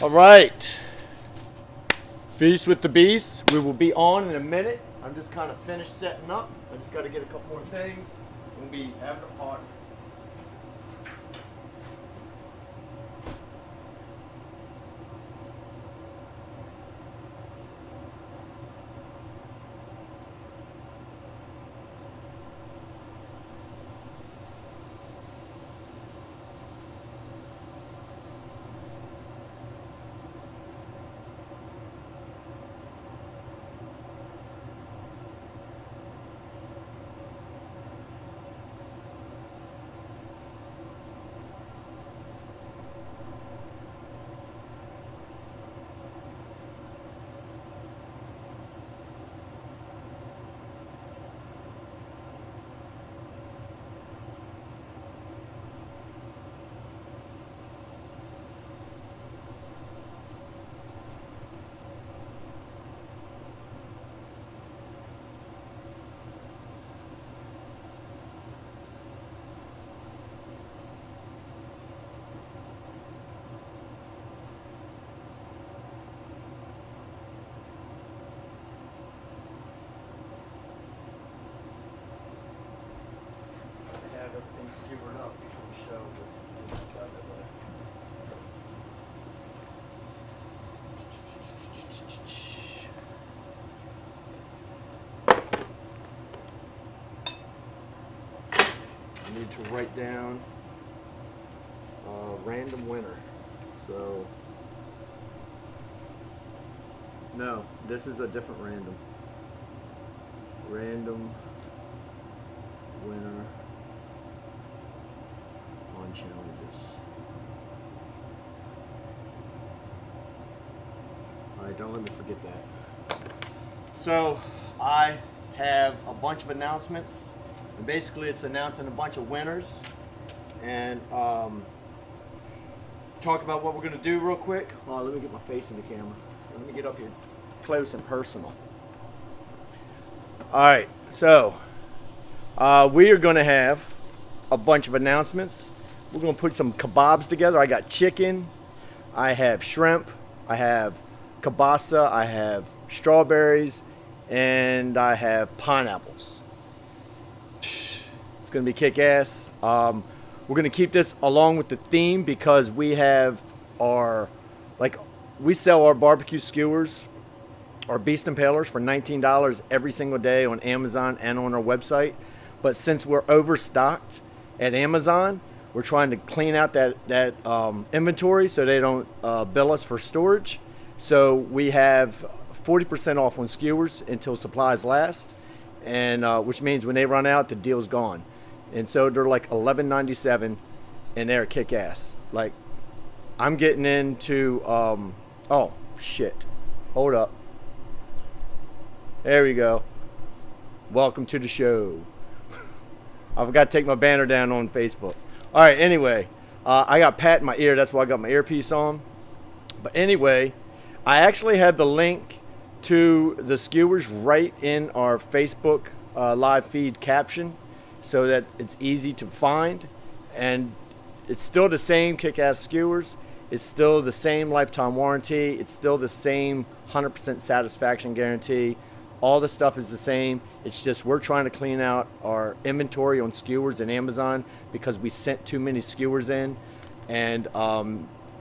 All right, Feast with the Beast. We will be on in a minute. I'm just kind of finished setting up. I just got to get a couple more things. We'll be having a party. Have everything skewered up before the show, but got that way. I need to write down random winner. So, no, this is a different random. Random winner on challenges. Alright, don't let me forget that. So, I have a bunch of announcements. And basically, it's announcing a bunch of winners. And talk about what we're going to do real quick. Well, let me get my face in the camera. Let me get up here close and personal. Alright, so we are going to have a bunch of announcements. We're going to put some kebabs together. I got chicken, I have shrimp, I have kielbasa, I have strawberries, and I have pineapples. It's going to be kick-ass. We're going to keep this along with the theme because we have we sell our barbecue skewers, our beast impalers for $19 every single day on Amazon and on our website. But since we're overstocked at Amazon, we're trying to clean out that inventory so they don't bill us for storage. So we have 40% off on skewers until supplies last, and which means when they run out, the deal's gone. And so they're like $11.97, and they're kick ass. Like, I'm getting into oh shit, hold up. There we go. Welcome to the show. I forgot to take my banner down on Facebook. All right, anyway, I got Pat in my ear. That's why I got my earpiece on. But anyway, I actually have the link to the skewers right in our Facebook live feed caption so that it's easy to find. And it's still the same kick-ass skewers. It's still the same lifetime warranty. It's still the same 100% satisfaction guarantee. All the stuff is the same. It's just we're trying to clean out our inventory on skewers in Amazon because we sent too many skewers in, and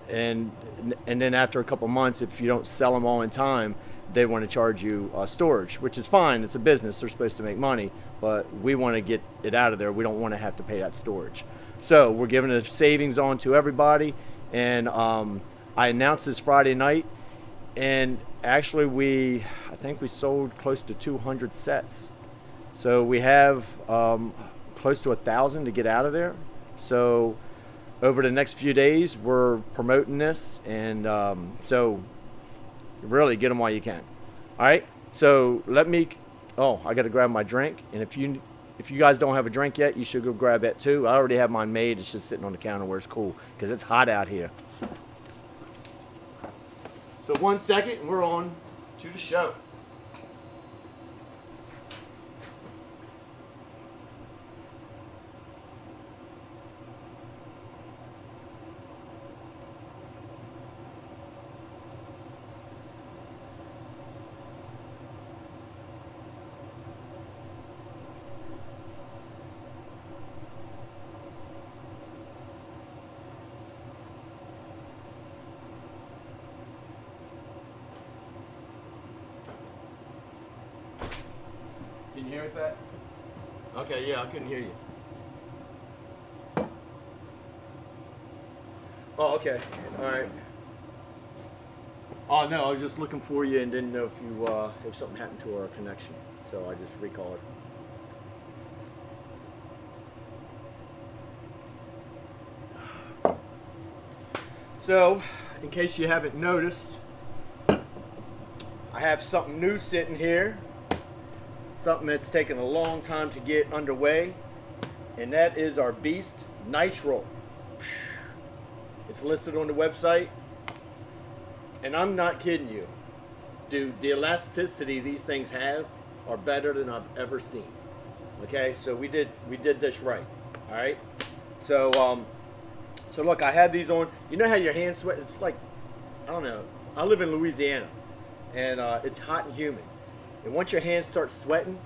then after a couple months, if you don't sell them all in time, they want to charge you storage, which is fine. It's a business. They're supposed to make money, but we want to get it out of there. We don't want to have to pay that storage. So we're giving a savings on to everybody, and I announced this Friday night, and actually I think we sold close to 200 sets. So we have close to 1,000 to get out of there. So over the next few days, we're promoting this, and so really get them while you can. All right. So I got to grab my drink, and if you guys don't have a drink yet, you should go grab that too. I already have mine made. It's just sitting on the counter where it's cool because it's hot out here. So 1 second, and we're on to the show. hear it, Pat? Okay, yeah, I couldn't hear you. Oh, okay. All right. Oh no, I was just looking for you and didn't know if something happened to our connection, so I just recalled. So, in case you haven't noticed, I have something new sitting here. Something that's taken a long time to get underway, and that is our Beast Nitro. It's listed on the website, and I'm not kidding you. Dude, the elasticity these things have are better than I've ever seen. Okay, so we did this right. All right, so so look, I had these on. You know how your hands sweat? It's like, I don't know. I live in Louisiana, and it's hot and humid. And once your hands start sweating,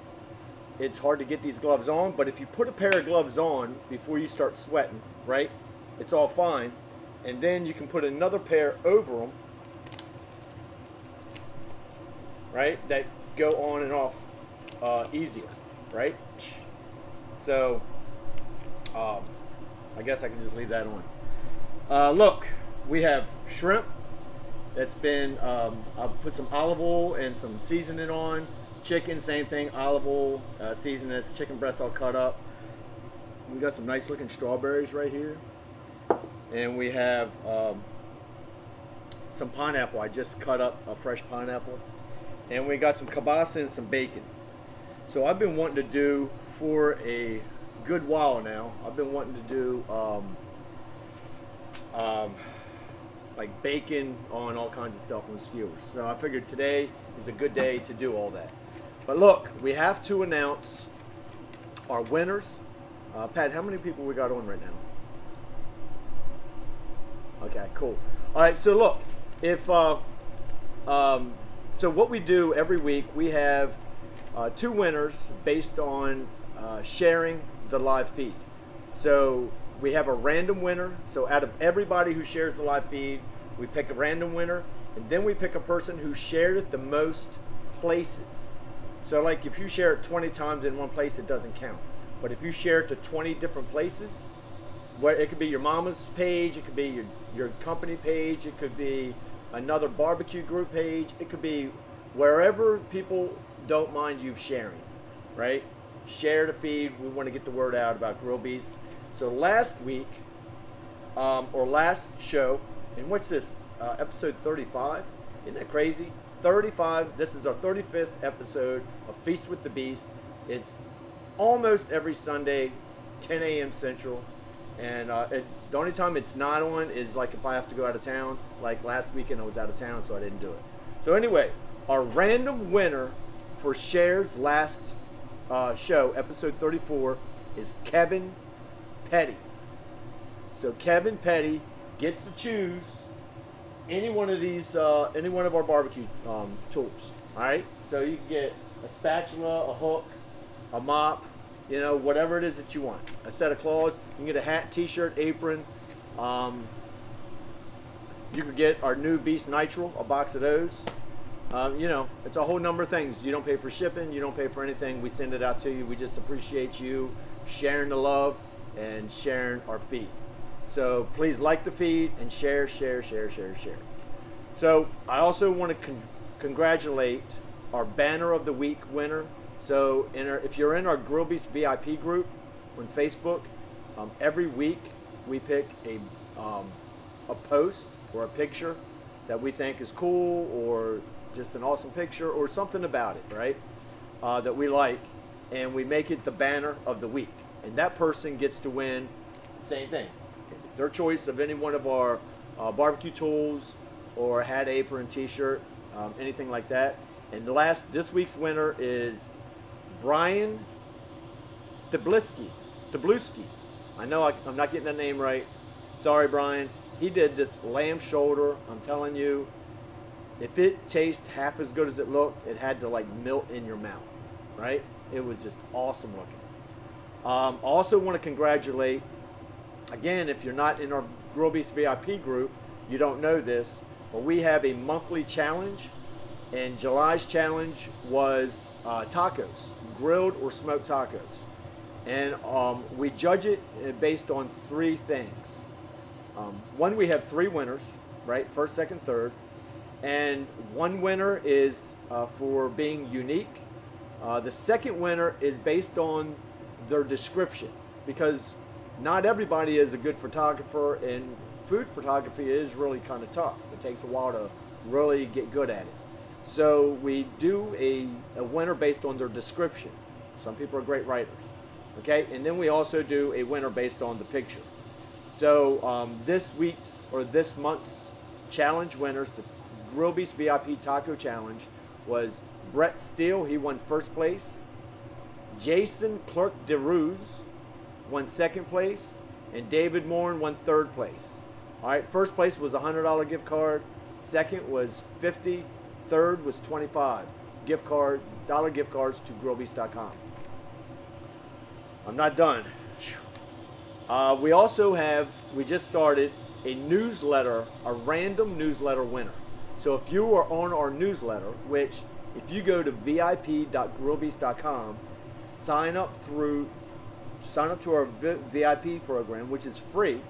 it's hard to get these gloves on. But if you put a pair of gloves on before you start sweating, right, it's all fine. And then you can put another pair over them, right, that go on and off easier, right? So I guess I can just leave that on. Look, we have shrimp. That's been, I'll put some olive oil and some seasoning on. Chicken, same thing, olive oil, seasoning. That's chicken breast all cut up. We got some nice looking strawberries right here. And we have some pineapple. I just cut up a fresh pineapple. And we got some kielbasa and some bacon. So I've been wanting to do, for a good while now, I've been wanting to do like bacon on all kinds of stuff on skewers. So I figured today is a good day to do all that. But look, we have to announce our winners. Pat, how many people we got on right now? Okay, cool. All right, so look, if so what we do every week, we have two winners based on sharing the live feed. So we have a random winner. So out of everybody who shares the live feed, we pick a random winner, and then we pick a person who shared it the most places. So like if you share it 20 times in one place, it doesn't count. But if you share it to 20 different places, where it could be your mama's page, it could be your company page, it could be another barbecue group page, it could be wherever people don't mind you sharing, right? Share the feed. We want to get the word out about Grill Beast. So last week, or last show, and what's this, episode 35? Isn't that crazy? 35, this is our 35th episode of Feast with the Beast. It's almost every Sunday, 10 a.m. Central. And the only time it's not on is like if I have to go out of town. Like last weekend I was out of town, so I didn't do it. So anyway, our random winner for Share's last show, episode 34, is Kevin Petty. So Kevin Petty gets to choose any one of these, any one of our barbecue tools. All right, so you can get a spatula, a hook, a mop, you know, whatever it is that you want. A set of claws. You can get a hat, t-shirt, apron. You could get our new Beast Nitro, a box of those. You know, it's a whole number of things. You don't pay for shipping. You don't pay for anything. We send it out to you. We just appreciate you sharing the love and sharing our feed. So please like the feed and share, share, share, share, share. So I also want to congratulate our Banner of the Week winner. So if you're in our Grill Beast VIP group on Facebook, every week we pick a post or a picture that we think is cool, or just an awesome picture, or something about it, right? That we like, and we make it the Banner of the Week. And that person gets to win, same thing, their choice of any one of our barbecue tools, or hat, apron, t-shirt, anything like that. And this week's winner is Brian Stabluski. I know I'm not getting that name right. Sorry, Brian. He did this lamb shoulder. I'm telling you, if it tastes half as good as it looked, it had to like melt in your mouth, right? It was just awesome looking. I also want to congratulate, again, if you're not in our Grill Beast VIP group, you don't know this, but we have a monthly challenge, and July's challenge was tacos, grilled or smoked tacos. And we judge it based on three things. One, we have three winners, right? First, second, third. And one winner is for being unique. The second winner is based on their description, because not everybody is a good photographer, and food photography is really kind of tough. It takes a while to really get good at it. So we do a winner based on their description. Some people are great writers. Okay, and then we also do a winner based on the picture. So this week's or this month's challenge winners, the Grill Beast VIP Taco Challenge, was Brett Steele. He won first place. Jason Clark DeRuse won second place, and David Morin won third place. All right, first place was a $100 gift card. Second was $50. Third was $25 dollar gift cards to grillbeast.com. I'm not done. We also we just started a newsletter, a random newsletter winner. So if you are on our newsletter, which if you go to vip.grillbeast.com, sign up to our VIP program, which is free.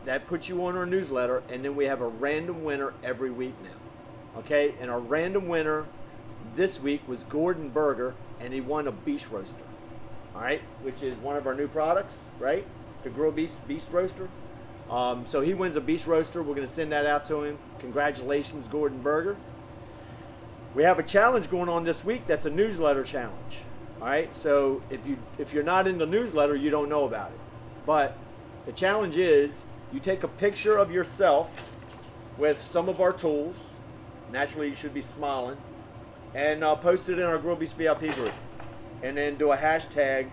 That puts you on our newsletter, and then we have a random winner every week now. Okay, and our random winner this week was Gordon Berger, and he won a beast roaster. All right, which is one of our new products, right? The Grill Beast Roaster. So he wins a beast roaster. We're going to send that out to him. Congratulations, Gordon Berger. We have a challenge going on this week. That's a newsletter challenge. All right, so if you're not in the newsletter, you don't know about it. But the challenge is you take a picture of yourself with some of our tools. Naturally, you should be smiling, and post it in our Grill Beast VIP group. And then do a hashtag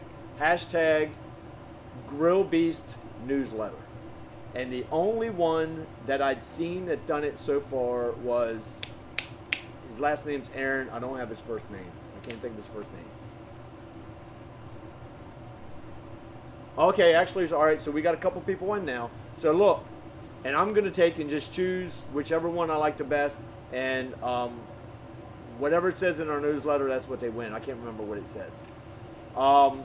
Grill Beast Newsletter. And the only one that I'd seen that done it so far was, his last name's Aaron. I don't have his first name. I can't think of his first name. Okay, actually, all right, so we got a couple people in now. So look, and I'm going to take and just choose whichever one I like the best, and whatever it says in our newsletter, that's what they win. I can't remember what it says. Now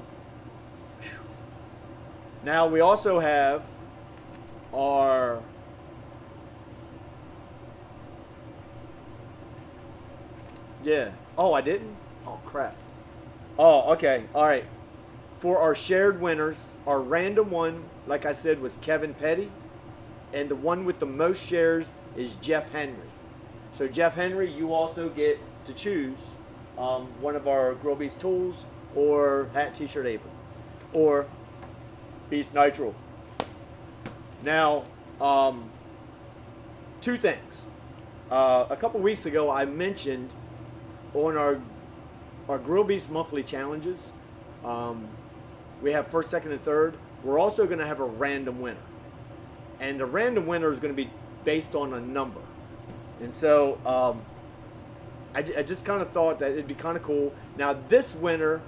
we also have our Oh, I didn't? Oh, crap. Oh, okay. All right. For our shared winners, our random one, like I said, was Kevin Petty, and the one with the most shares is Jeff Henry. So Jeff Henry, you also get to choose one of our Grill Beast tools, or hat, t-shirt, apron, or Beast Nitro. Now, two things. A couple weeks ago, I mentioned on our Grill Beast monthly challenges, we have first, second, and third. We're also going to have a random winner, and the random winner is going to be based on a number. And so I just kind of thought that it'd be kind of cool. Now this winner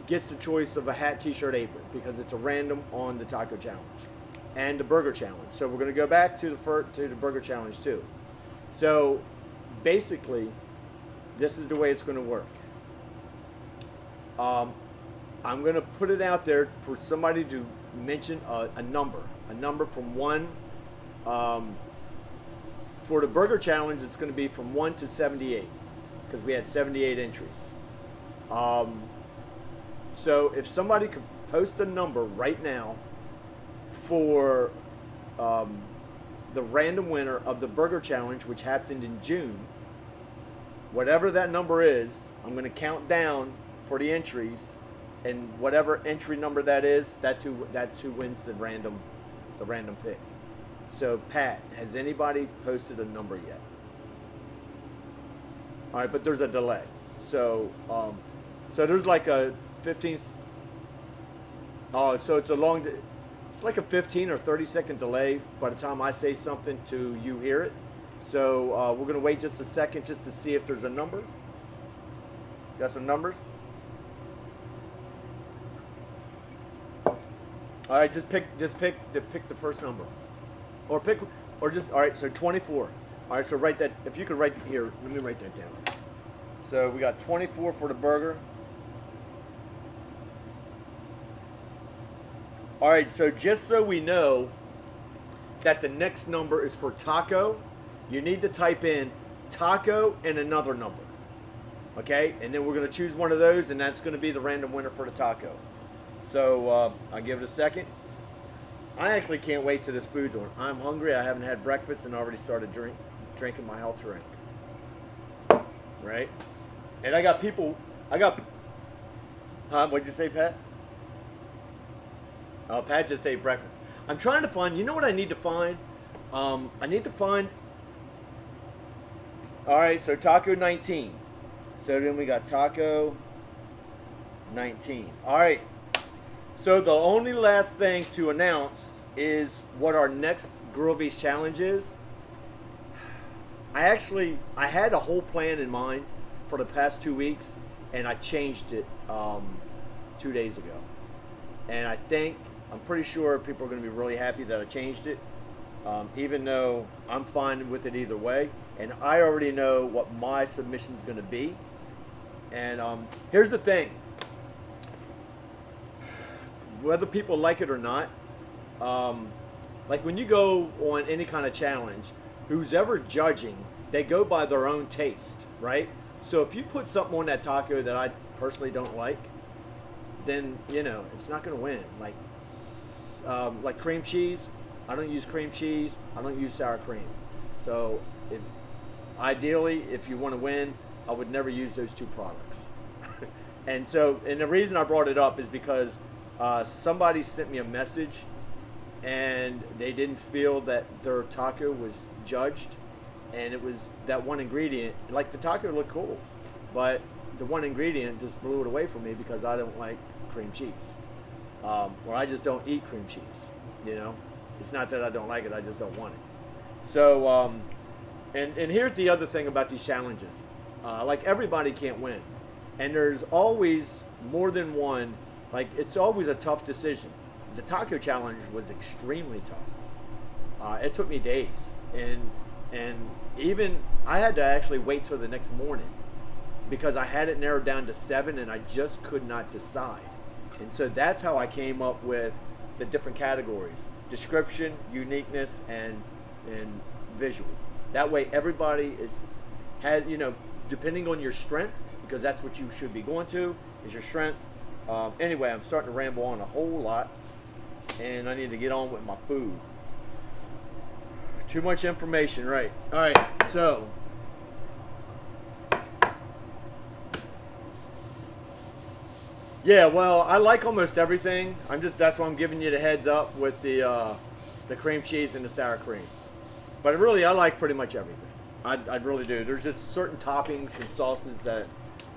gets the choice of a hat, t-shirt, apron, because it's a random on the taco challenge and the burger challenge. So we're going to go back to the burger challenge too. So basically, this is the way it's going to work. I'm going to put it out there for somebody to mention a number from 1. For the burger challenge, it's going to be from 1 to 78, because we had 78 entries. So if somebody could post a number right now for the random winner of the burger challenge, which happened in June, whatever that number is, I'm going to count down for the entries, and whatever entry number that is, that's who wins the random pick. So Pat, has anybody posted a number yet? All right, but there's a delay. So so there's like a 15. Oh, so it's like a 15 or 30-second delay by the time I say something to you hear it. So we're gonna wait just a second just to see if there's a number. Got some numbers? All right, just pick the first number, or all right. So 24. All right, so write that. If you could write here, let me write that down. So we got 24 for the burger. All right, so just so we know that the next number is for taco, you need to type in taco and another number. Okay, and then we're going to choose one of those, and that's going to be the random winner for the taco. So I'll give it a second. I actually can't wait till this food's on. I'm hungry. I haven't had breakfast and already started drinking my health drink. Right? And I got people. What'd you say, Pat? Oh, Pat just ate breakfast. I'm trying to find. You know what I need to find? I need to find. All right, so taco 19. So then we got taco 19. All right. So the only last thing to announce is what our next Grill Beast challenge is. I had a whole plan in mind for the past 2 weeks, and I changed it 2 days ago. And I'm pretty sure people are going to be really happy that I changed it, even though I'm fine with it either way. And I already know what my submission is going to be. And here's the thing. Whether people like it or not, like when you go on any kind of challenge, who's ever judging, they go by their own taste, right? So if you put something on that taco that I personally don't like, then, it's not going to win. Like cream cheese, I don't use cream cheese. I don't use sour cream. So ideally, if you want to win, I would never use those two products. And the reason I brought it up is because somebody sent me a message and they didn't feel that their taco was judged, and it was that one ingredient. Like, the taco looked cool, but the one ingredient just blew it away from me because I don't like cream cheese, or I just don't eat cream cheese. It's not that I don't like it, I just don't want it. So and here's the other thing about these challenges. Like, everybody can't win, and there's always more than one. Like, it's always a tough decision. The taco challenge was extremely tough. It took me days, and even I had to actually wait till the next morning because I had it narrowed down to 7, and I just could not decide. And so that's how I came up with the different categories: description, uniqueness, and visual. That way, everybody has depending on your strength, because that's what you should be going to, is your strength. Anyway, I'm starting to ramble on a whole lot, and I need to get on with my food. Too much information, right? All right, so yeah, well, I like almost everything. That's why I'm giving you the heads up with the cream cheese and the sour cream. But I like pretty much everything. I really do. There's just certain toppings and sauces that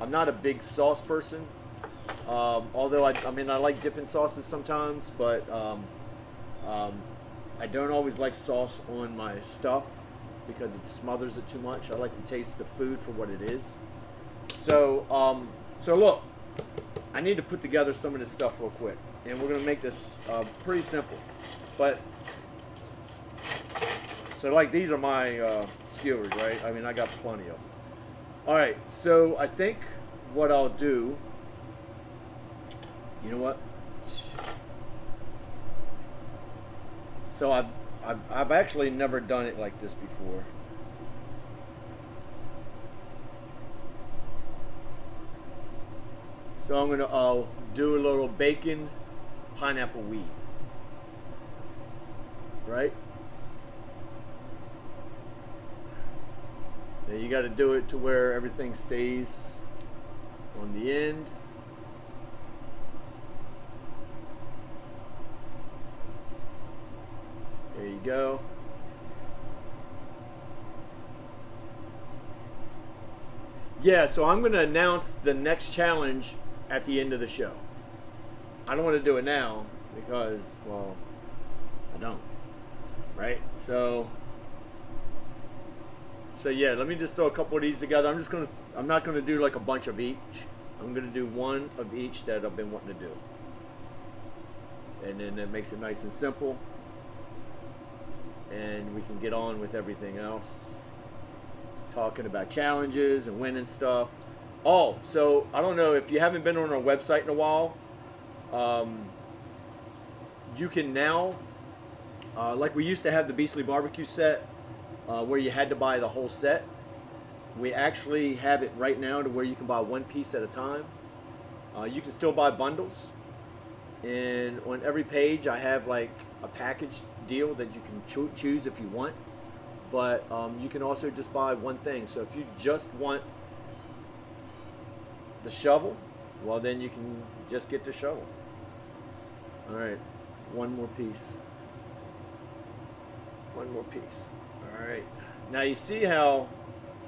I'm not a big sauce person. Although I like dipping sauces sometimes, but I don't always like sauce on my stuff because it smothers it too much. I like to taste the food for what it is. So look, I need to put together some of this stuff real quick, and we're gonna make this pretty simple. But so, like, these are my skewers, right? I got plenty of them. All right, so I think what I'll do. You know what? So I've actually never done it like this before. So I'm gonna do a little bacon pineapple weave. Right? Now you got to do it to where everything stays on the end. There you go. Yeah, so I'm going to announce the next challenge at the end of the show. I don't want to do it now because, well, I don't. Right? So yeah, let me just throw a couple of these together. I'm not going to do like a bunch of each. I'm going to do one of each that I've been wanting to do. And then that makes it nice and simple. And we can get on with everything else. Talking about challenges and winning stuff. Oh, so I don't know if you haven't been on our website in a while. Um, you can now, like we used to have the Beastly Barbecue set, where you had to buy the whole set. We actually have it right now to where you can buy one piece at a time. You can still buy bundles, and on every page I have like a package deal that you can choose if you want. But you can also just buy one thing. So if you just want the shovel, well then you can just get the shovel. All right, one more piece. One more piece. All right. Now you see how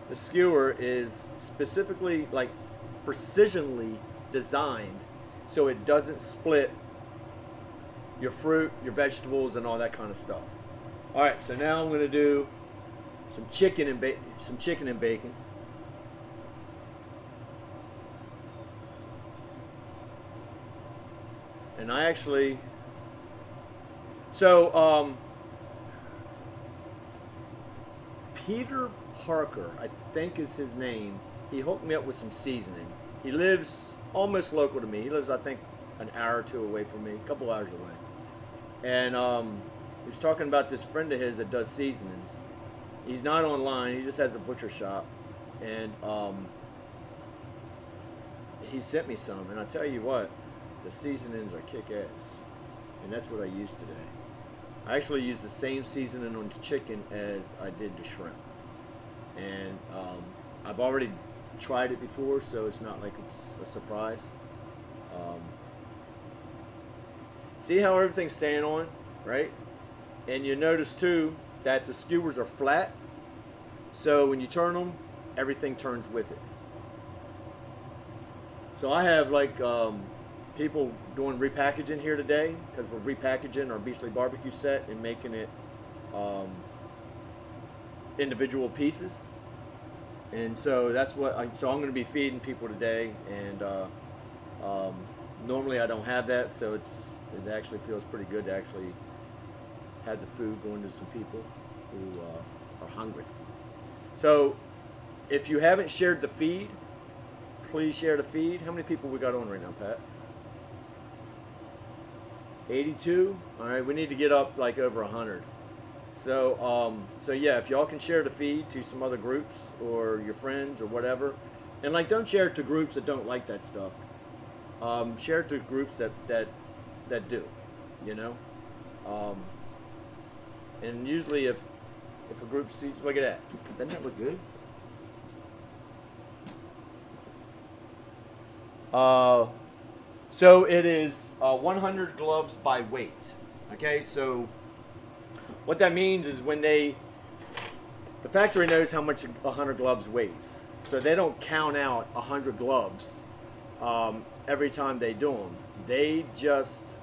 the skewer is specifically, like, precisionally designed so it doesn't split your fruit, your vegetables, and all that kind of stuff. All right, so now I'm going to do some chicken and bacon. And I actually, so Peter Parker, I think is his name. He hooked me up with some seasoning. He lives almost local to me. He lives, I think, an hour or two away from me, a couple hours away. And he was talking about this friend of his that does seasonings. He's not online. He just has a butcher shop. And he sent me some. And I tell you what, the seasonings are kick-ass. And that's what I used today. I actually used the same seasoning on the chicken as I did the shrimp. And I've already tried it before, so it's not like it's a surprise. See how everything's staying on, right? And you notice too that the skewers are flat, so when you turn them, everything turns with it. So I have like people doing repackaging here today, because we're repackaging our Beastly Barbecue set and making it individual pieces. And so that's what I'm going to be feeding people today. And normally I don't have that, so it actually feels pretty good to actually have the food going to some people who are hungry. So if you haven't shared the feed, please share the feed. How many people we got on right now, Pat? 82. All right, we need to get up like over 100. So yeah, if y'all can share the feed to some other groups or your friends or whatever, and like don't share it to groups that don't like that stuff. Share it to groups that do, you know. And usually if a group sees, look at that, doesn't that look good? So it is 100 gloves by weight. Okay, so what that means is when the factory knows how much 100 gloves weighs, so they don't count out 100 gloves every time they do them. They just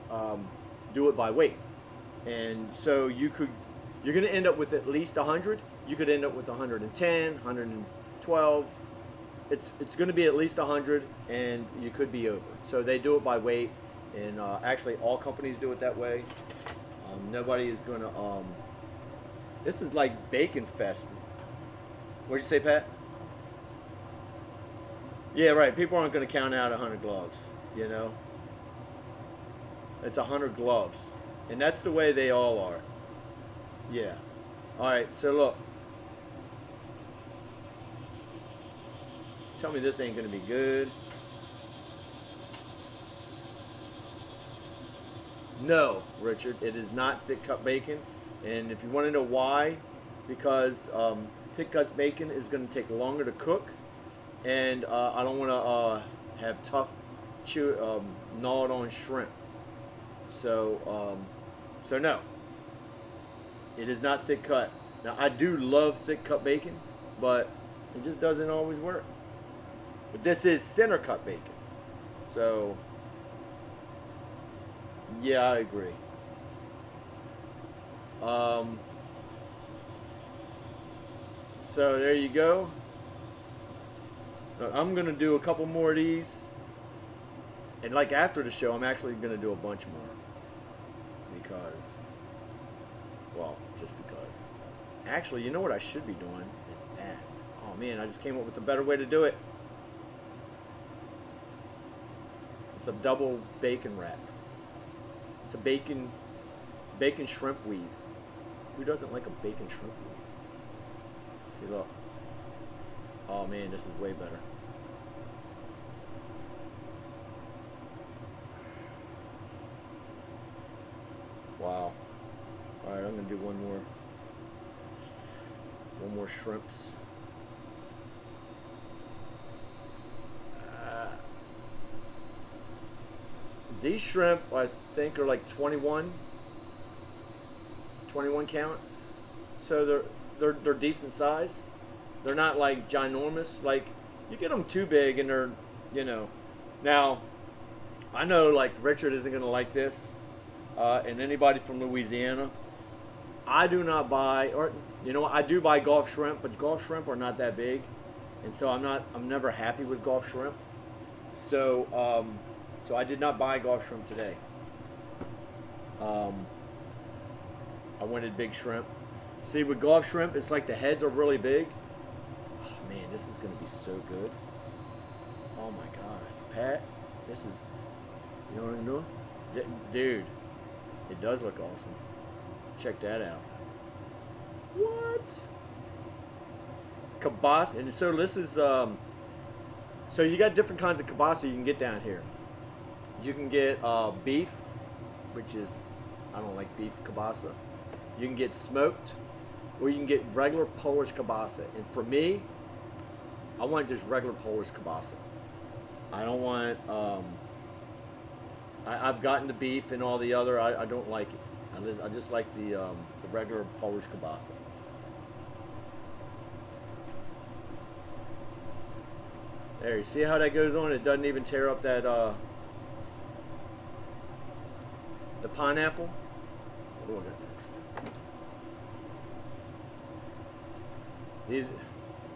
do it by weight, and so you're going to end up with at least 100. You could end up with 110, 112. It's going to be at least 100, and you could be over. So they do it by weight, and actually all companies do it that way. Nobody is going to. This is like Bacon Fest. What'd you say, Pat? Yeah, right. People aren't going to count out 100 gloves. You know, it's 100 gloves, and that's the way they all are. Yeah. All right. So look. Tell me this ain't going to be good. No, Richard, it is not thick cut bacon. And if you want to know why, because thick cut bacon is going to take longer to cook, and I don't want to have tough, gnawed on shrimp. So, so no, it is not thick cut. Now I do love thick cut bacon, but it just doesn't always work. But this is center cut bacon. So, yeah, I agree. So there you go. I'm going to do a couple more of these. And like after the show, I'm actually going to do a bunch more. Because, well, just because. Actually, you know what I should be doing? Is that. Oh man, I just came up with a better way to do it. It's a double bacon wrap. It's a bacon shrimp weave. Who doesn't like a bacon shrimp weave? See, look. Oh man, this is way better. Wow. All right, I'm gonna do one more shrimps. These shrimp, I think, are like 21 count. So they're decent size. They're not like ginormous. Like, you get them too big and they're, you know. Now, I know like Richard isn't gonna like this, and anybody from Louisiana. I do not buy, or you know, I do buy Gulf shrimp, but Gulf shrimp are not that big, and so I'm never happy with Gulf shrimp. So so I did not buy Gulf shrimp today. I wanted big shrimp. See, with Gulf shrimp, it's like the heads are really big. Oh man, this is gonna be so good. Oh my god, Pat, this is, you know what I'm doing? Dude, it does look awesome. Check that out. What? Kielbasa, and so this is so you got different kinds of kielbasa you can get down here. You can get beef, which is, I don't like beef kielbasa. You can get smoked, or you can get regular Polish kielbasa. And for me, I want just regular Polish kielbasa. I don't want. I've gotten the beef and all the other. I don't like it. I just like the regular Polish kielbasa. There, you see how that goes on? It doesn't even tear up that the pineapple. What do I got next? These,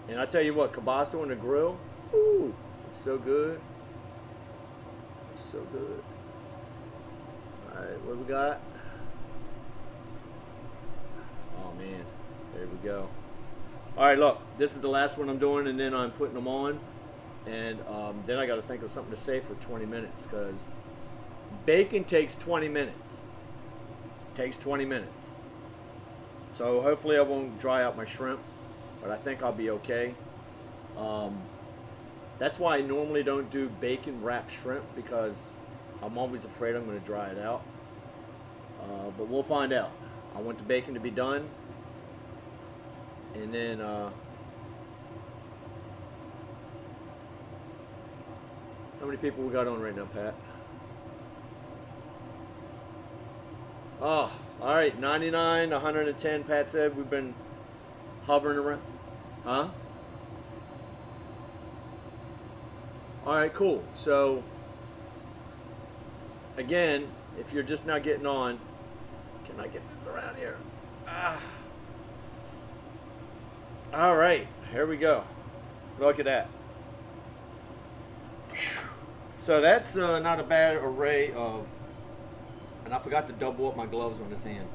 and I tell you what, kielbasa on the grill, ooh, it's so good. It's so good. All right, what we got? Oh man, there we go. All right, look, this is the last one I'm doing, and then I'm putting them on, and then I got to think of something to say for 20 minutes, because bacon takes 20 minutes. Takes 20 minutes. So hopefully I won't dry out my shrimp, but I think I'll be okay. That's why I normally don't do bacon wrapped shrimp, because I'm always afraid I'm going to dry it out. But we'll find out. I want the bacon to be done, and then how many people we got on right now, Pat? Oh, all right, 99, 110. Pat said we've been hovering around. Huh? All right, cool. So again, if you're just now getting on, can I get this around here? All right, here we go. Look at that. So that's not a bad array of, and I forgot to double up my gloves on this hand.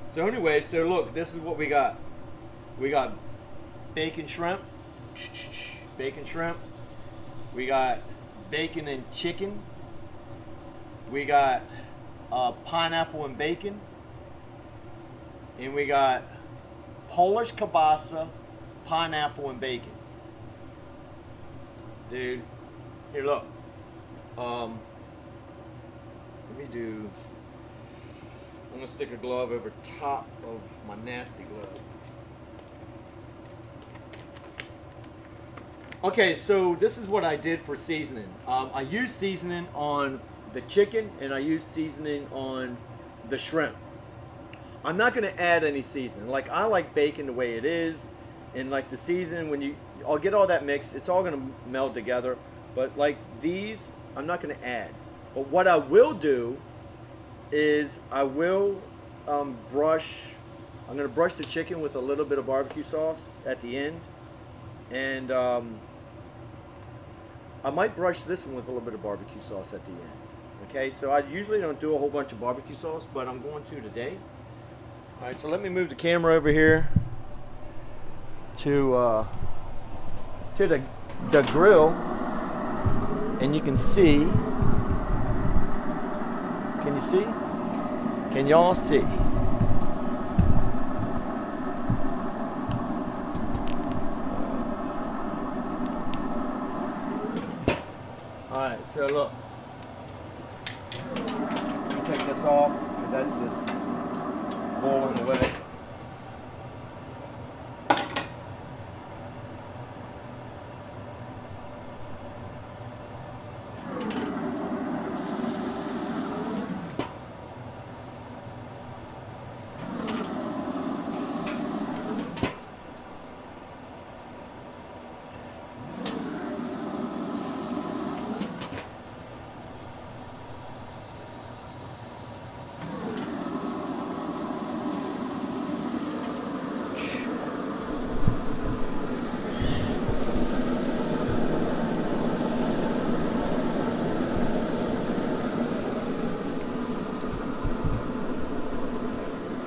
So anyway, so look, this is what we got. We got bacon shrimp, bacon shrimp. We got bacon and chicken. We got pineapple and bacon. And we got Polish kielbasa, pineapple and bacon. Dude, here look. Let me do, I'm gonna stick a glove over top of my nasty glove. Okay, so this is what I did for seasoning. I used seasoning on the chicken and I used seasoning on the shrimp. I'm not gonna add any seasoning. Like, I like bacon the way it is, and like the seasoning, I'll get all that mixed, it's all gonna meld together. But like these, I'm not gonna add. But what I will do is I will I'm gonna brush the chicken with a little bit of barbecue sauce at the end, and I might brush this one with a little bit of barbecue sauce at the end. Okay, so I usually don't do a whole bunch of barbecue sauce, but I'm going to today. All right, so let me move the camera over here to the grill, and you can see Can you see? Can y'all see? Alright, so look. Let me take this off, because that's just boiling away.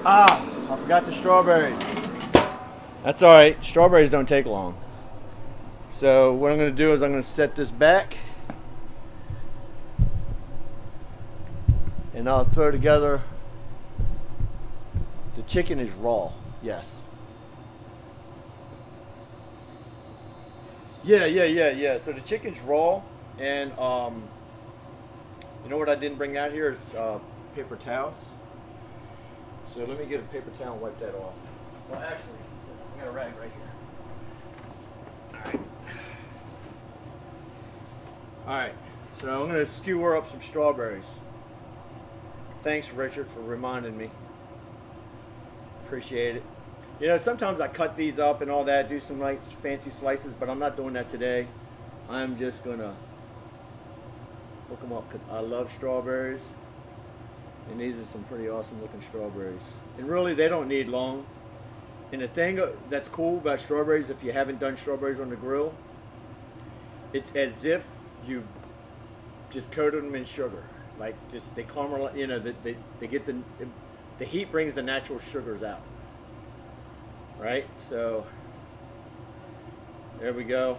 Ah, I forgot the strawberries. That's all right. Strawberries don't take long. So what I'm going to do is I'm going to set this back. And I'll throw together. The chicken is raw. Yes. Yeah. So the chicken's raw. And you know what I didn't bring out here is paper towels. So let me get a paper towel and wipe that off. Well, actually, I got a rag right here. All right. All right. So I'm going to skewer up some strawberries. Thanks, Richard, for reminding me. Appreciate it. You know, sometimes I cut these up and all that, do some like fancy slices, but I'm not doing that today. I'm just going to look them up because I love strawberries. And these are some pretty awesome looking strawberries. And really, they don't need long. And the thing that's cool about strawberries, if you haven't done strawberries on the grill, it's as if you just coated them in sugar. Like just they caramelize, you know, they get the heat brings the natural sugars out. Right? So there we go.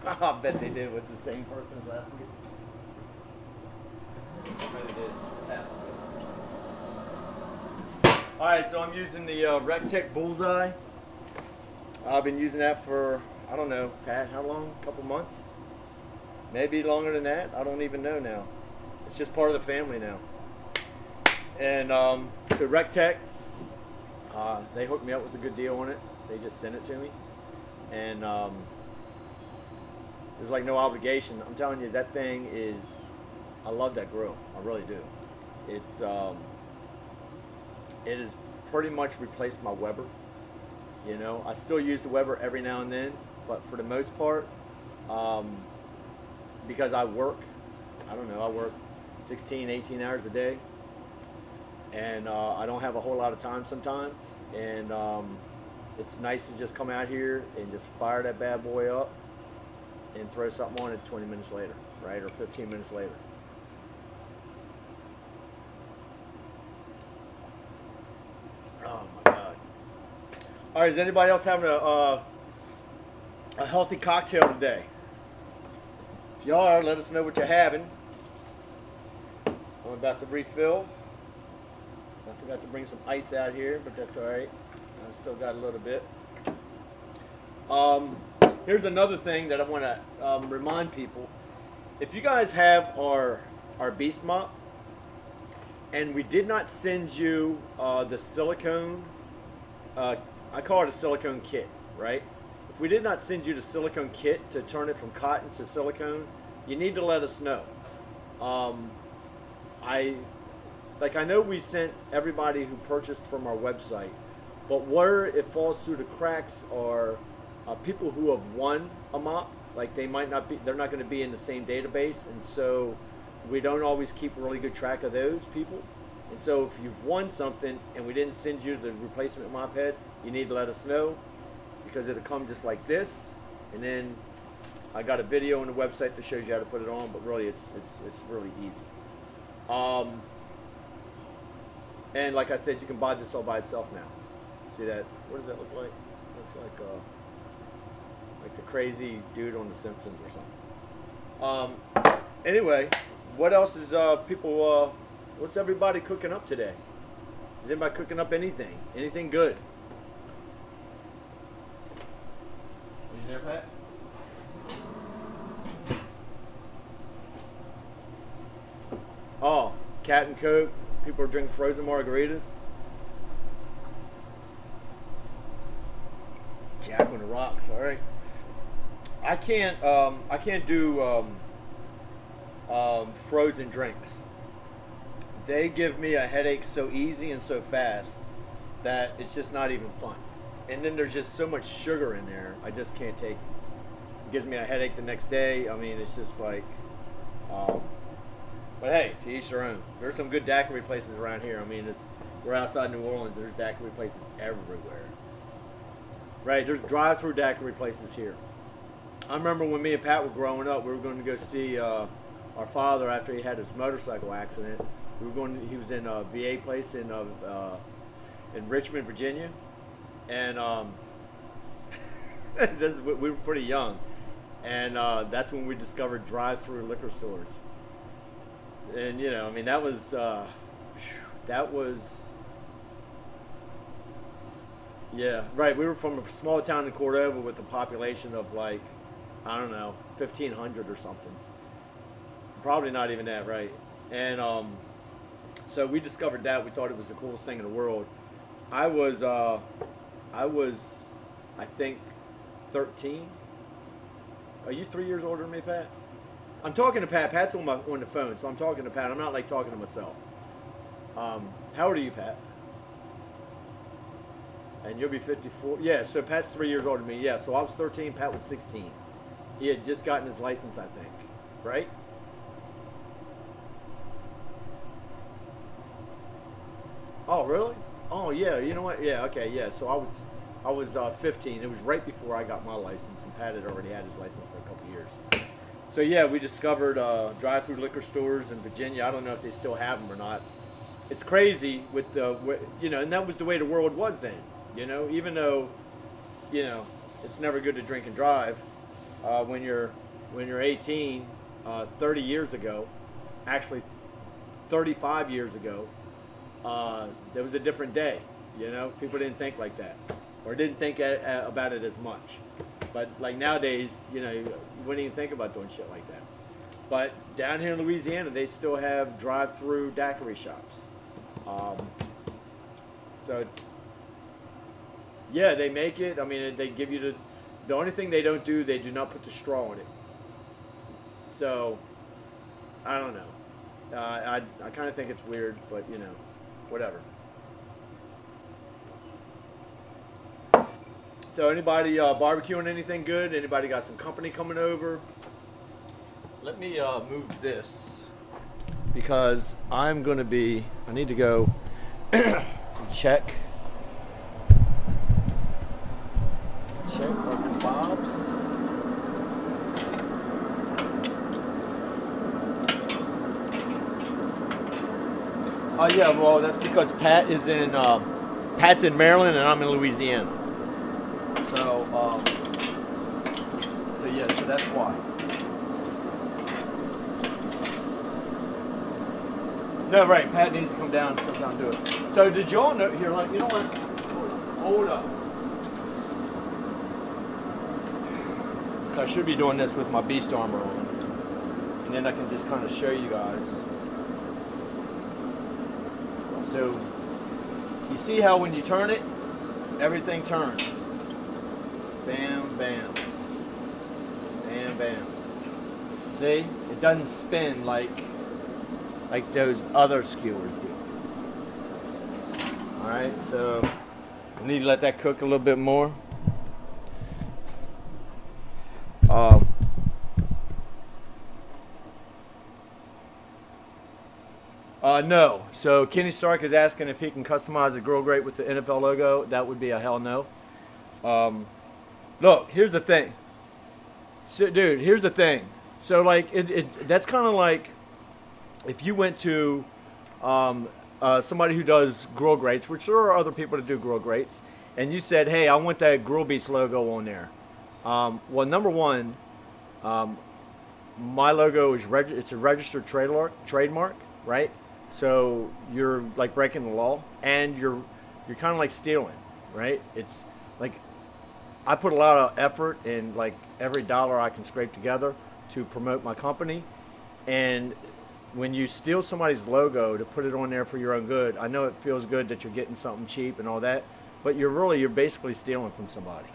I bet they did with the same person as last week. I bet it is. Alright, so I'm using the Rectech Bullseye. I've been using that for, I don't know, Pat, how long? A couple months? Maybe longer than that? I don't even know now. It's just part of the family now. And so Rectech, they hooked me up with a good deal on it. They just sent it to me. And there's like no obligation. I'm telling you, that thing is, I love that grill. I really do. It's, it has pretty much replaced my Weber. You know, I still use the Weber every now and then, but for the most part, because I work, I don't know, I work 16, 18 hours a day, and I don't have a whole lot of time sometimes, and it's nice to just come out here and just fire that bad boy up and throw something on it 20 minutes later, right, or 15 minutes later. Oh my God. All right, is anybody else having a healthy cocktail today? If you are, let us know what you're having. I'm about to refill. I forgot to bring some ice out here, but that's all right. I still got a little bit. Here's another thing that I want to remind people. If you guys have our Beast Mop, and we did not send you the silicone, I call it a silicone kit, right? If we did not send you the silicone kit to turn it from cotton to silicone, you need to let us know. I know we sent everybody who purchased from our website, but where it falls through the cracks are people who have won a mop. Like they're not going to be in the same database, and so we don't always keep really good track of those people. And so if you've won something and we didn't send you the replacement mop head, you need to let us know, because it'll come just like this. And then I got a video on the website that shows you how to put it on, but really it's really easy. And like I said, you can buy this all by itself now. See that? What does that look like? Looks like crazy dude on The Simpsons or something. Anyway, what else is people? What's everybody cooking up today? Is anybody cooking up anything? Anything good? Are you there, Pat? Oh, Cat and Coke. People are drinking frozen margaritas. Jack on the rocks. All right. I can't do frozen drinks. They give me a headache so easy and so fast that it's just not even fun. And then there's just so much sugar in there, I just can't take it. It gives me a headache the next day. I mean, it's just like, but hey, to each their own. There's some good daiquiri places around here. I mean, we're outside New Orleans. There's daiquiri places everywhere. Right, there's drive-through daiquiri places here. I remember when me and Pat were growing up, we were going to go see our father after he had his motorcycle accident. He was in a VA place in Richmond, Virginia, and we were pretty young, and that's when we discovered drive-through liquor stores. And I mean, that was yeah, right. We were from a small town in Cordova with a population of like, I don't know, 1,500 or something. Probably not even that, right? And so we discovered that. We thought it was the coolest thing in the world. I was, I think, 13. Are you 3 years older than me, Pat? I'm talking to Pat. Pat's on the phone, so I'm talking to Pat. I'm not like talking to myself. How old are you, Pat? And you'll be 54. Yeah, so Pat's 3 years older than me. Yeah, so I was 13. Pat was 16. He had just gotten his license, I think. Right? Oh, really? Oh, yeah. You know what? Yeah. Okay. Yeah. So I was 15. It was right before I got my license, and Pat had already had his license for a couple years. So yeah, we discovered drive-through liquor stores in Virginia. I don't know if they still have them or not. It's crazy with and that was the way the world was then. Even though, it's never good to drink and drive. When you're 18, 30 years ago, actually 35 years ago, there was a different day. People didn't think like that, or didn't think about it as much. But like nowadays, you wouldn't even think about doing shit like that. But down here in Louisiana, they still have drive-through daiquiri shops. So it's, yeah, they make it. I mean, they give you the only thing they don't do, they do not put the straw in it. So, I don't know. I kind of think it's weird, but whatever. So anybody barbecuing anything good? Anybody got some company coming over? Let me move this because I need to go check our kebabs. Oh yeah, well that's because Pat's in Maryland and I'm in Louisiana. So yeah, so that's why. No, right, Pat needs to come down and do it. So did y'all know, here, like, you know what? Hold up. So I should be doing this with my beast armor on. And then I can just kind of show you guys. So, you see how when you turn it, everything turns. Bam, bam. Bam, bam. See? It doesn't spin like those other skewers do. Alright, so I need to let that cook a little bit more. No. So Kenny Stark is asking if he can customize a grill grate with the NFL logo. That would be a hell no. Look, here's the thing. So, dude, here's the thing. So, like, that's kind of like if you went to somebody who does grill grates, which there are other people that do grill grates, and you said, hey, I want that Grill Beats logo on there. Well, number one, my logo is it's a registered trademark, right? So you're like breaking the law, and you're kind of like stealing, right? It's like I put a lot of effort in like every dollar I can scrape together to promote my company, and when you steal somebody's logo to put it on there for your own good, I know it feels good that you're getting something cheap and all that, but you're basically stealing from somebody.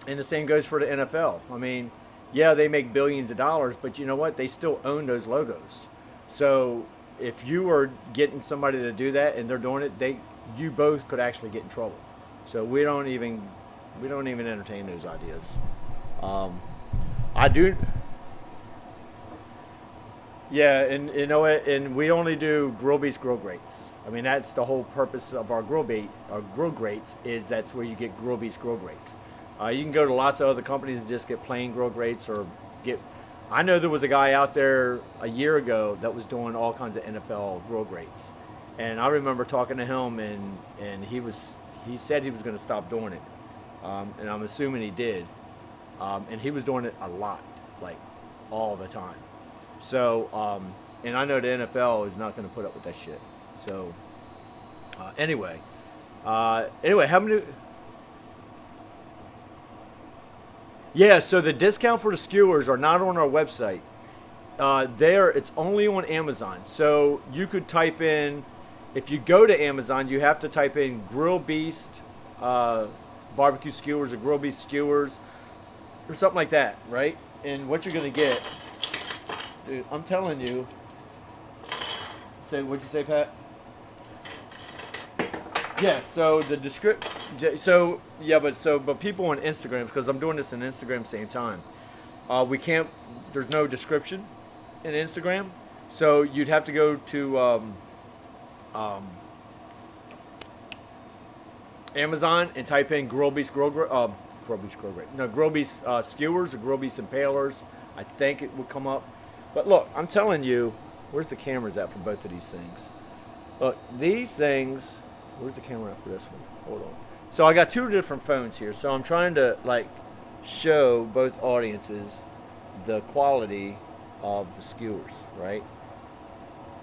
And the same goes for the NFL. I mean, yeah, they make billions of dollars, but you know what? They still own those logos. So if you are getting somebody to do that and they're doing it, you both could actually get in trouble. So we don't even entertain those ideas. I do. Yeah, and you know what? And we only do grill beats, grill grates. I mean, that's the whole purpose of our grill grates is that's where you get grill beats, grill grates. You can go to lots of other companies and just get plain grill grates or get. I know there was a guy out there a year ago that was doing all kinds of NFL grill grates, and I remember talking to him, and he said he was going to stop doing it, and I'm assuming he did, and he was doing it a lot, like all the time. So, and I know the NFL is not going to put up with that shit. So, anyway, how many? Yeah, so the discount for the skewers are not on our website. It's only on Amazon. So you could type in, if you go to Amazon, you have to type in Grill Beast barbecue skewers or Grill Beast skewers or something like that, right? And what you're going to get, dude, I'm telling you. What'd you say, Pat? Yeah, so the description. So yeah, but people on Instagram, because I'm doing this on Instagram same time. We can't. There's no description in Instagram, so you'd have to go to Amazon and type in Grill Beast Grill Beast skewers or Grill Beast impalers. I think it would come up. But look, I'm telling you, where's the cameras at for both of these things? Look, these things. Where's the camera at for this one? Hold on. So I got two different phones here, so I'm trying to like show both audiences the quality of the skewers, right?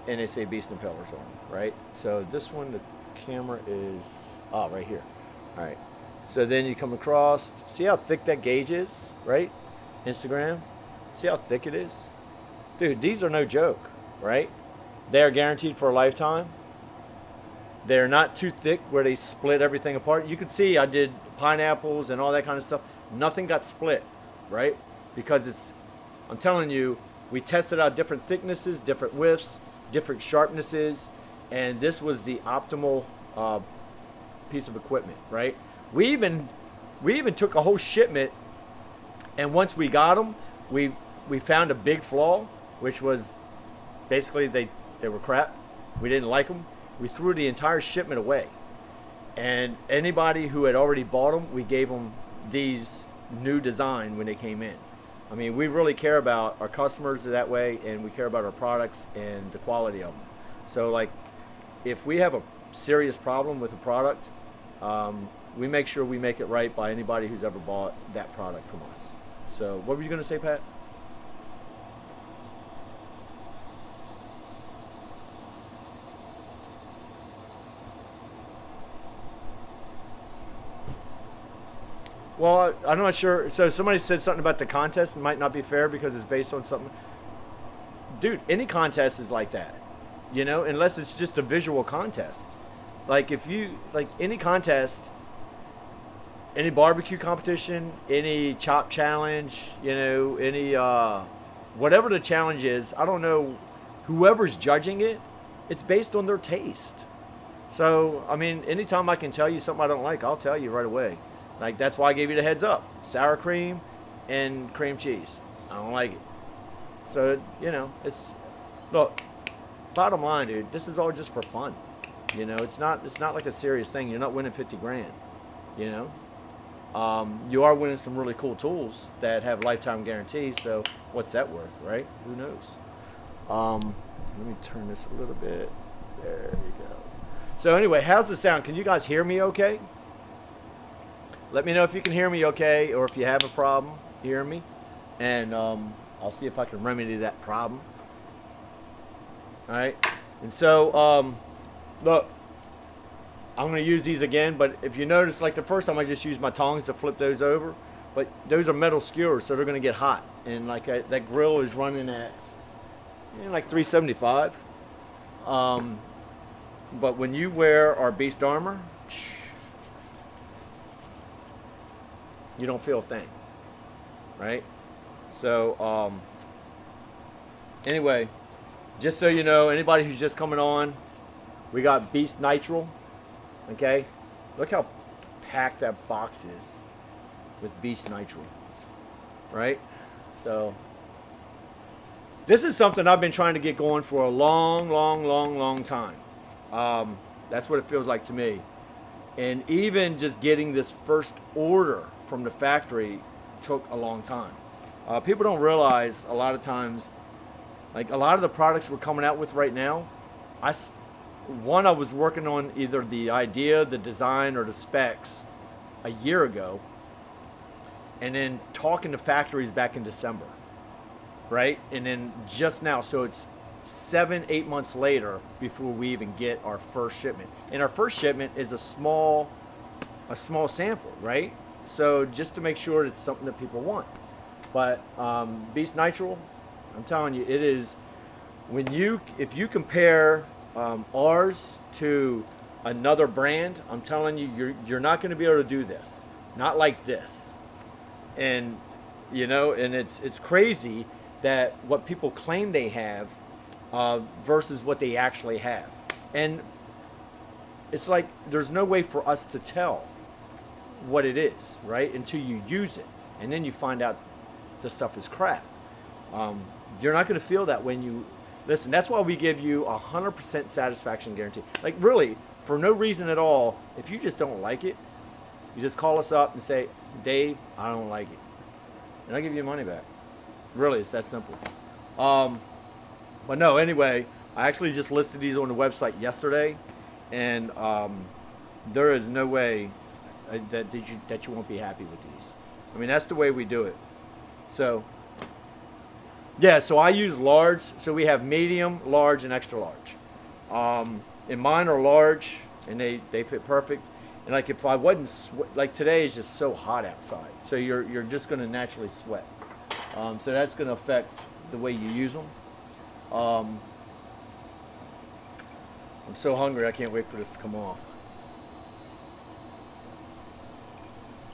And they say Beast Impellers on them, right? So this one, the camera is right here. All right. So then you come across, see how thick that gauge is, right? Instagram. See how thick it is? Dude, these are no joke, right? They are guaranteed for a lifetime. They're not too thick where they split everything apart. You could see I did pineapples and all that kind of stuff. Nothing got split, right? Because I'm telling you, we tested out different thicknesses, different widths, different sharpnesses, and this was the optimal piece of equipment, right? We even took a whole shipment, and once we got them, we found a big flaw, which was basically they were crap. We didn't like them. We threw the entire shipment away. And anybody who had already bought them, we gave them these new design when they came in. I mean, we really care about our customers that way, and we care about our products and the quality of them. So, like, if we have a serious problem with a product, we make sure we make it right by anybody who's ever bought that product from us. So, what were you going to say, Pat? Well, I'm not sure. So somebody said something about the contest. It might not be fair because it's based on something. Dude, any contest is like that, unless it's just a visual contest. Like any contest, any barbecue competition, any chop challenge, any whatever the challenge is. I don't know. Whoever's judging it, it's based on their taste. So I mean, anytime I can tell you something I don't like, I'll tell you right away. Like, that's why I gave you the heads up. Sour cream and cream cheese. I don't like it. So, look, bottom line, dude, this is all just for fun. It's not like a serious thing. You're not winning 50 grand, You are winning some really cool tools that have lifetime guarantees. So what's that worth, right? Who knows? Let me turn this a little bit. There you go. So anyway, how's the sound? Can you guys hear me okay? let me know if you can hear me okay, or if you have a problem hearing me, and I'll see if I can remedy that problem. All right, and so look, I'm going to use these again, but if you notice, like the first time I just used my tongs to flip those over, but those are metal skewers, so they're going to get hot, and like that grill is running at like 375. But when you wear our beast armor, you don't feel a thing, right? So anyway, just so you know, anybody who's just coming on, we got Beast Nitrile. Okay, look how packed that box is with Beast Nitrile, right? So this is something I've been trying to get going for a long time. That's what it feels like to me. And even just getting this first order from the factory took a long time. People don't realize a lot of times, like a lot of the products we're coming out with right now, I was working on either the idea, the design, or the specs a year ago, and then talking to factories back in December, right? And then just now, so it's 7-8 months later before we even get our first shipment. And our first shipment is a small sample, right? So just to make sure it's something that people want. But Beast Nitrile, I'm telling you, it is, if you compare ours to another brand, I'm telling you, you're not going to be able to do this. Not like this. And you know, and it's crazy that what people claim they have versus what they actually have. And it's like there's no way for us to tell what it is, right, until you use it, and then you find out the stuff is crap. You're not going to feel that when you listen. That's why we give you 100% satisfaction guarantee. Like really, for no reason at all. If you just don't like it, you just call us up and say, Dave, I don't like it, and I'll give you your money back. Really, it's that simple. But no, anyway, I actually just listed these on the website yesterday, and there is no way that you won't be happy with these. I mean, that's the way we do it. So, yeah, so I use large. So we have medium, large, and extra large. And mine are large, and they fit perfect. And like if I wasn't like today is just so hot outside, so you're just going to naturally sweat. So that's going to affect the way you use them. I'm so hungry, I can't wait for this to come off.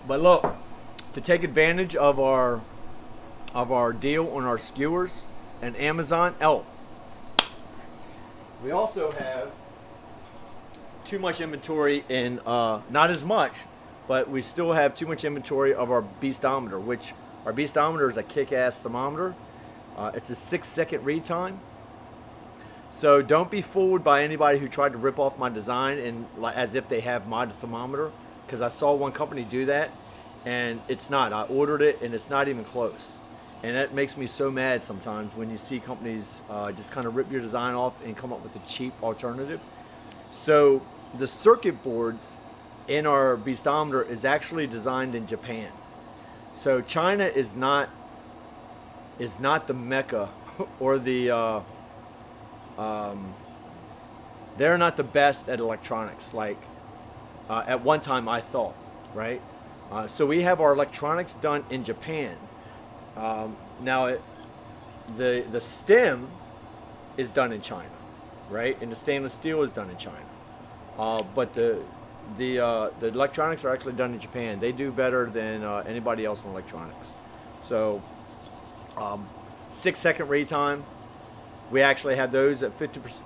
But look, to take advantage of our deal on our skewers and Amazon, we also have too much inventory in, not as much, but we still have too much inventory of our Beastometer, which our Beastometer is a kick-ass thermometer. It's a 6-second read time. So don't be fooled by anybody who tried to rip off my design and as if they have my thermometer, because I saw one company do that, and it's not. I ordered it, and it's not even close. And that makes me so mad sometimes when you see companies just kind of rip your design off and come up with a cheap alternative. So the circuit boards in our Beastometer is actually designed in Japan. So China is not the mecca or the they're not the best at electronics like at one time I thought, right? So we have our electronics done in Japan. Now the stem is done in China, right? And the stainless steel is done in China. But the electronics are actually done in Japan. They do better than anybody else in electronics. So 6-second read time. We actually have those at 50%.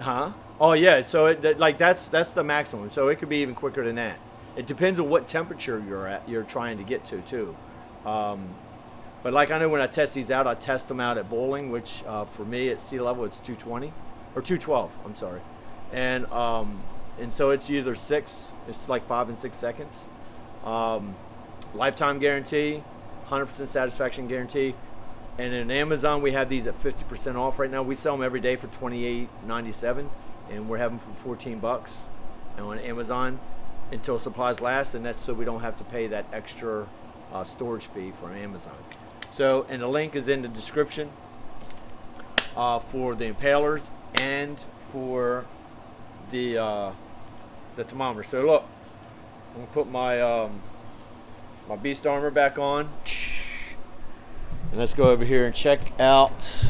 Huh? Oh yeah. So that's the maximum. So it could be even quicker than that. It depends on what temperature you're trying to get to too. But like I know when I test these out, I test them out at boiling, which for me at sea level it's 220 or 212. I'm sorry. And so it's either it's like 5 and 6 seconds. Lifetime guarantee, 100% satisfaction guarantee. And in Amazon, we have these at 50% off right now. We sell them every day for $28.97, and we're having them for $14. And on Amazon, until supplies last, and that's so we don't have to pay that extra storage fee for Amazon. So, and the link is in the description for the impalers and for the thermometer. So look, I'm gonna put my my beast armor back on, and let's go over here and check out.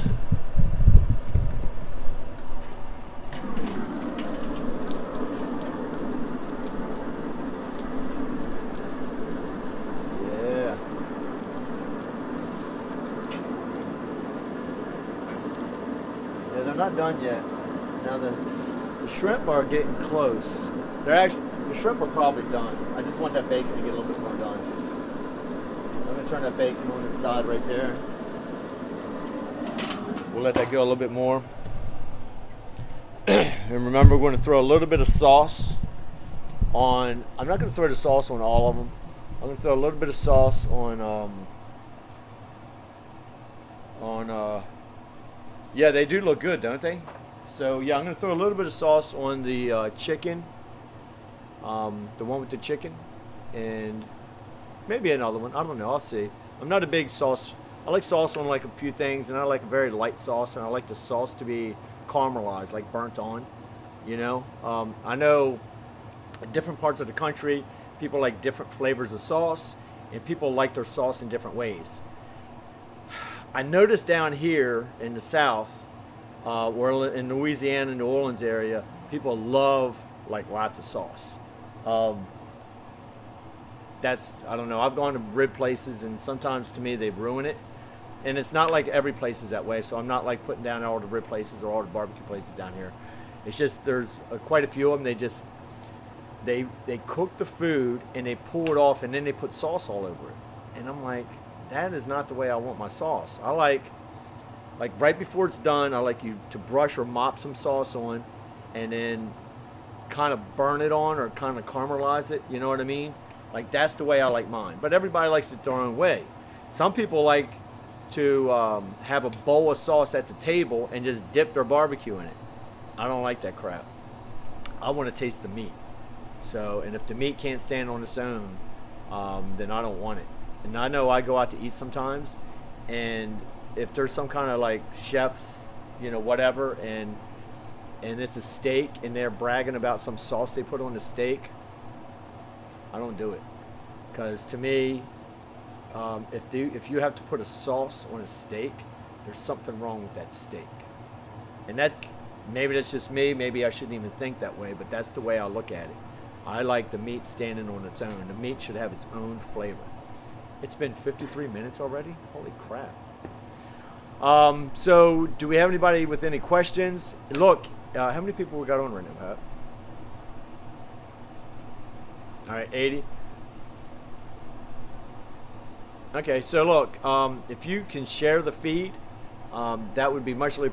They're not done yet. Now the shrimp are getting close. The shrimp are probably done. I just want that bacon to get a little bit more done. I'm gonna turn that bacon on its side right there. We'll let that go a little bit more. And remember, we're gonna throw a little bit of sauce on. I'm not gonna throw the sauce on all of them. I'm gonna throw a little bit of sauce on yeah, they do look good, don't they? So yeah, I'm gonna throw a little bit of sauce on the chicken, the one with the chicken, and maybe another one. I don't know. I'll see. I'm not a big sauce. I like sauce on like a few things, and I like a very light sauce, and I like the sauce to be caramelized, like burnt on. You know, I know in different parts of the country, people like different flavors of sauce, and people like their sauce in different ways. I noticed down here in the South, or in Louisiana, New Orleans area, people love like lots of sauce. That's, I don't know, I've gone to rib places, and sometimes to me they've ruined it. And it's not like every place is that way, so I'm not like putting down all the rib places or all the barbecue places down here. It's just there's quite a few of them. They cook the food and they pull it off, and then they put sauce all over it. And I'm like, that is not the way I want my sauce. I like right before it's done, I like you to brush or mop some sauce on, and then kind of burn it on or kind of caramelize it. You know what I mean? Like, that's the way I like mine. But everybody likes it their own way. Some people like to have a bowl of sauce at the table and just dip their barbecue in it. I don't like that crap. I want to taste the meat. So, and if the meat can't stand on its own, then I don't want it. And I know I go out to eat sometimes, and if there's some kind of like chef's, you know, whatever, and it's a steak and they're bragging about some sauce they put on the steak, I don't do it. Because to me, if you have to put a sauce on a steak, there's something wrong with that steak. And that, maybe that's just me, maybe I shouldn't even think that way, but that's the way I look at it. I like the meat standing on its own. The meat should have its own flavor. It's been 53 minutes already? Holy crap. So, do we have anybody with any questions? Look, how many people we got on right now, Pat? All right, 80. Okay, so look, if you can share the feed, that would be muchly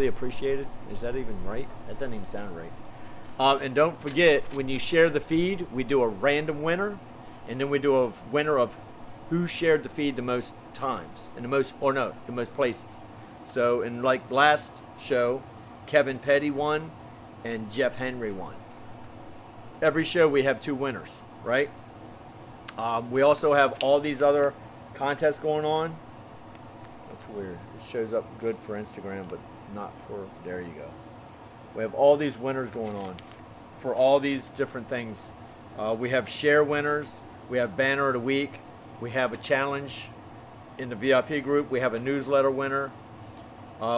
appreciated. Is that even right? That doesn't even sound right. And don't forget, when you share the feed, we do a random winner, and then we do a winner of who shared the feed the most times, and the most places. So in like last show, Kevin Petty won and Jeff Henry won. Every show we have 2 winners, right? We also have all these other contests going on. That's weird. It shows up good for Instagram, but not for, there you go. We have all these winners going on for all these different things. We have share winners. We have banner of the week. We have a challenge in the VIP group. We have a newsletter winner.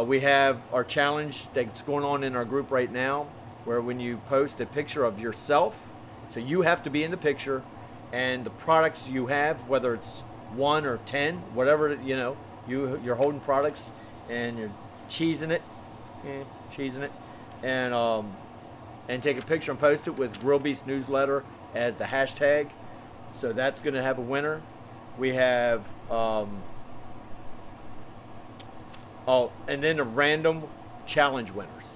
We have our challenge that's going on in our group right now, where when you post a picture of yourself, so you have to be in the picture, and the products you have, whether it's 1 or 10, whatever, you know, you're holding products and you're cheesing it, and take a picture and post it with Grill Beast Newsletter as the hashtag. So that's going to have a winner. We have, and then the random challenge winners.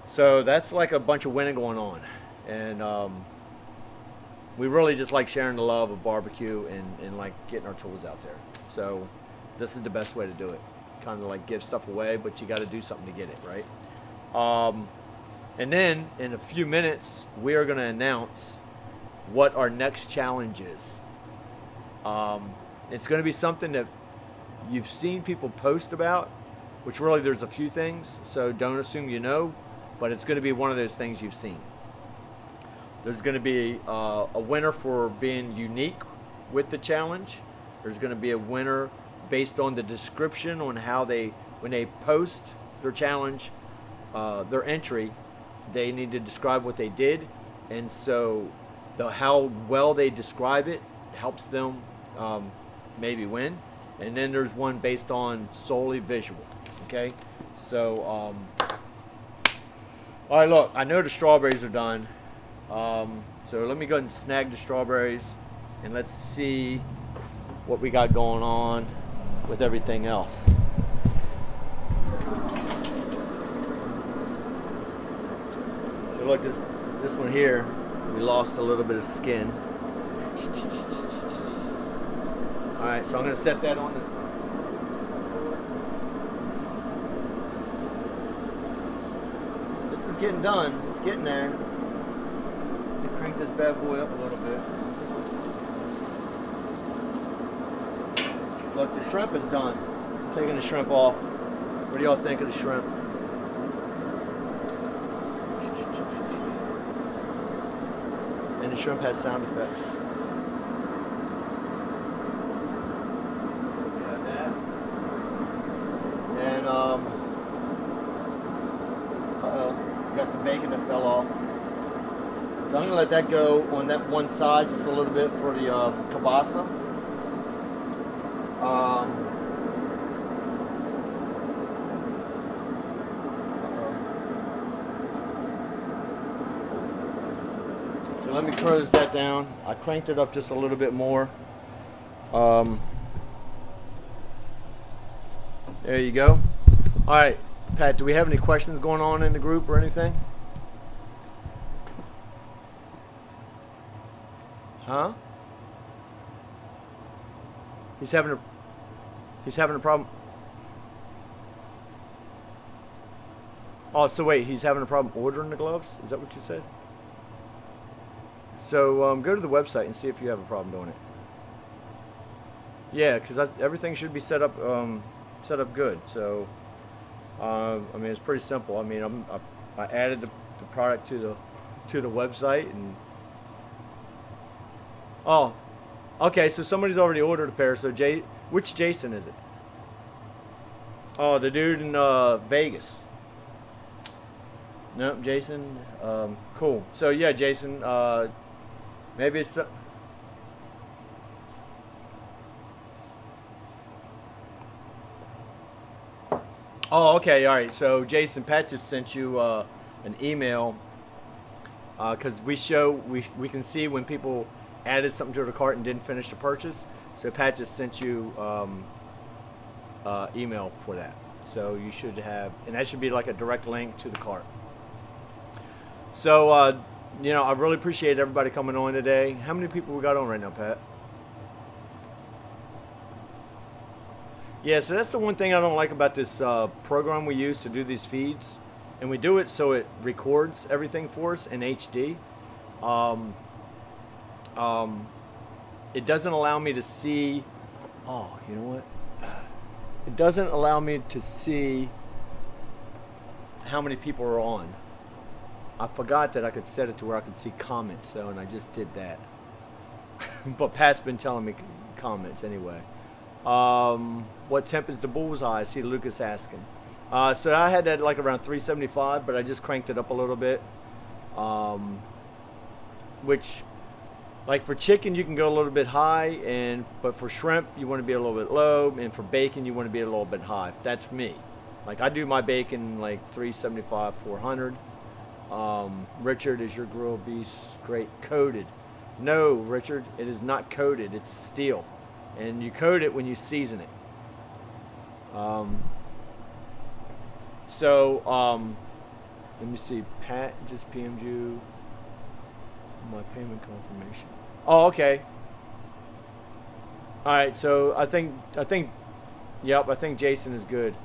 So that's like a bunch of winning going on. And we really just like sharing the love of barbecue and like getting our tools out there. So this is the best way to do it. Kind of like give stuff away, but you got to do something to get it, right? And then in a few minutes, we are going to announce what our next challenge is. It's going to be something that you've seen people post about, which really there's a few things, so don't assume you know, but it's going to be one of those things you've seen. There's going to be a winner for being unique with the challenge. There's going to be a winner based on the description on how when they post their challenge, their entry, they need to describe what they did, and so how well they describe it helps them maybe win. And then there's one based on solely visual. Okay, so all right, look, I know the strawberries are done, so let me go ahead and snag the strawberries, and let's see what we got going on with everything else. So look, this one here, we lost a little bit of skin. All right, so I'm going to set that on. This is getting done. It's getting there. Let me crank this bad boy up a little bit. Look, the shrimp is done. I'm taking the shrimp off. What do y'all think of the shrimp? And the shrimp has sound effects. And got some bacon that fell off. So I'm gonna let that go on that one side just a little bit for the kielbasa. So let me close that down. I cranked it up just a little bit more. There you go. All right, Pat, do we have any questions going on in the group or anything? Huh? He's having a problem. Oh, so wait, he's having a problem ordering the gloves? Is that what you said? So go to the website and see if you have a problem doing it. Yeah, because everything should be set up good. So I mean, it's pretty simple. I mean, I added the product to the website, and oh, okay. So somebody's already ordered a pair. So which Jason is it? Oh, the dude in Vegas. Nope, Jason. Cool. So yeah, Jason. Maybe it's. Oh, okay, all right. So Jason, Pat just sent you an email because we can see when people added something to the cart and didn't finish the purchase. So Pat just sent you email for that. So you should have, and that should be like a direct link to the cart. So I really appreciate everybody coming on today. How many people we got on right now, Pat? Yeah, so that's the one thing I don't like about this program we use to do these feeds. And we do it so it records everything for us in HD. It doesn't allow me to see... Oh, you know what? It doesn't allow me to see how many people are on. I forgot that I could set it to where I could see comments, though, and I just did that. But Pat's been telling me comments anyway. What temp is the bullseye? I see Lucas asking. So I had that like around 375, but I just cranked it up a little bit. Which, like for chicken, you can go a little bit high, but for shrimp, you want to be a little bit low, and for bacon, you want to be a little bit high. That's me. Like I do my bacon like 375, 400. Richard, is your grilled beef great coated? No, Richard, it is not coated. It's steel. And you coat it when you season it. Let me see. Pat just PM'd you my payment confirmation. Oh, okay. All right. So I think, yep. I think Jason is good.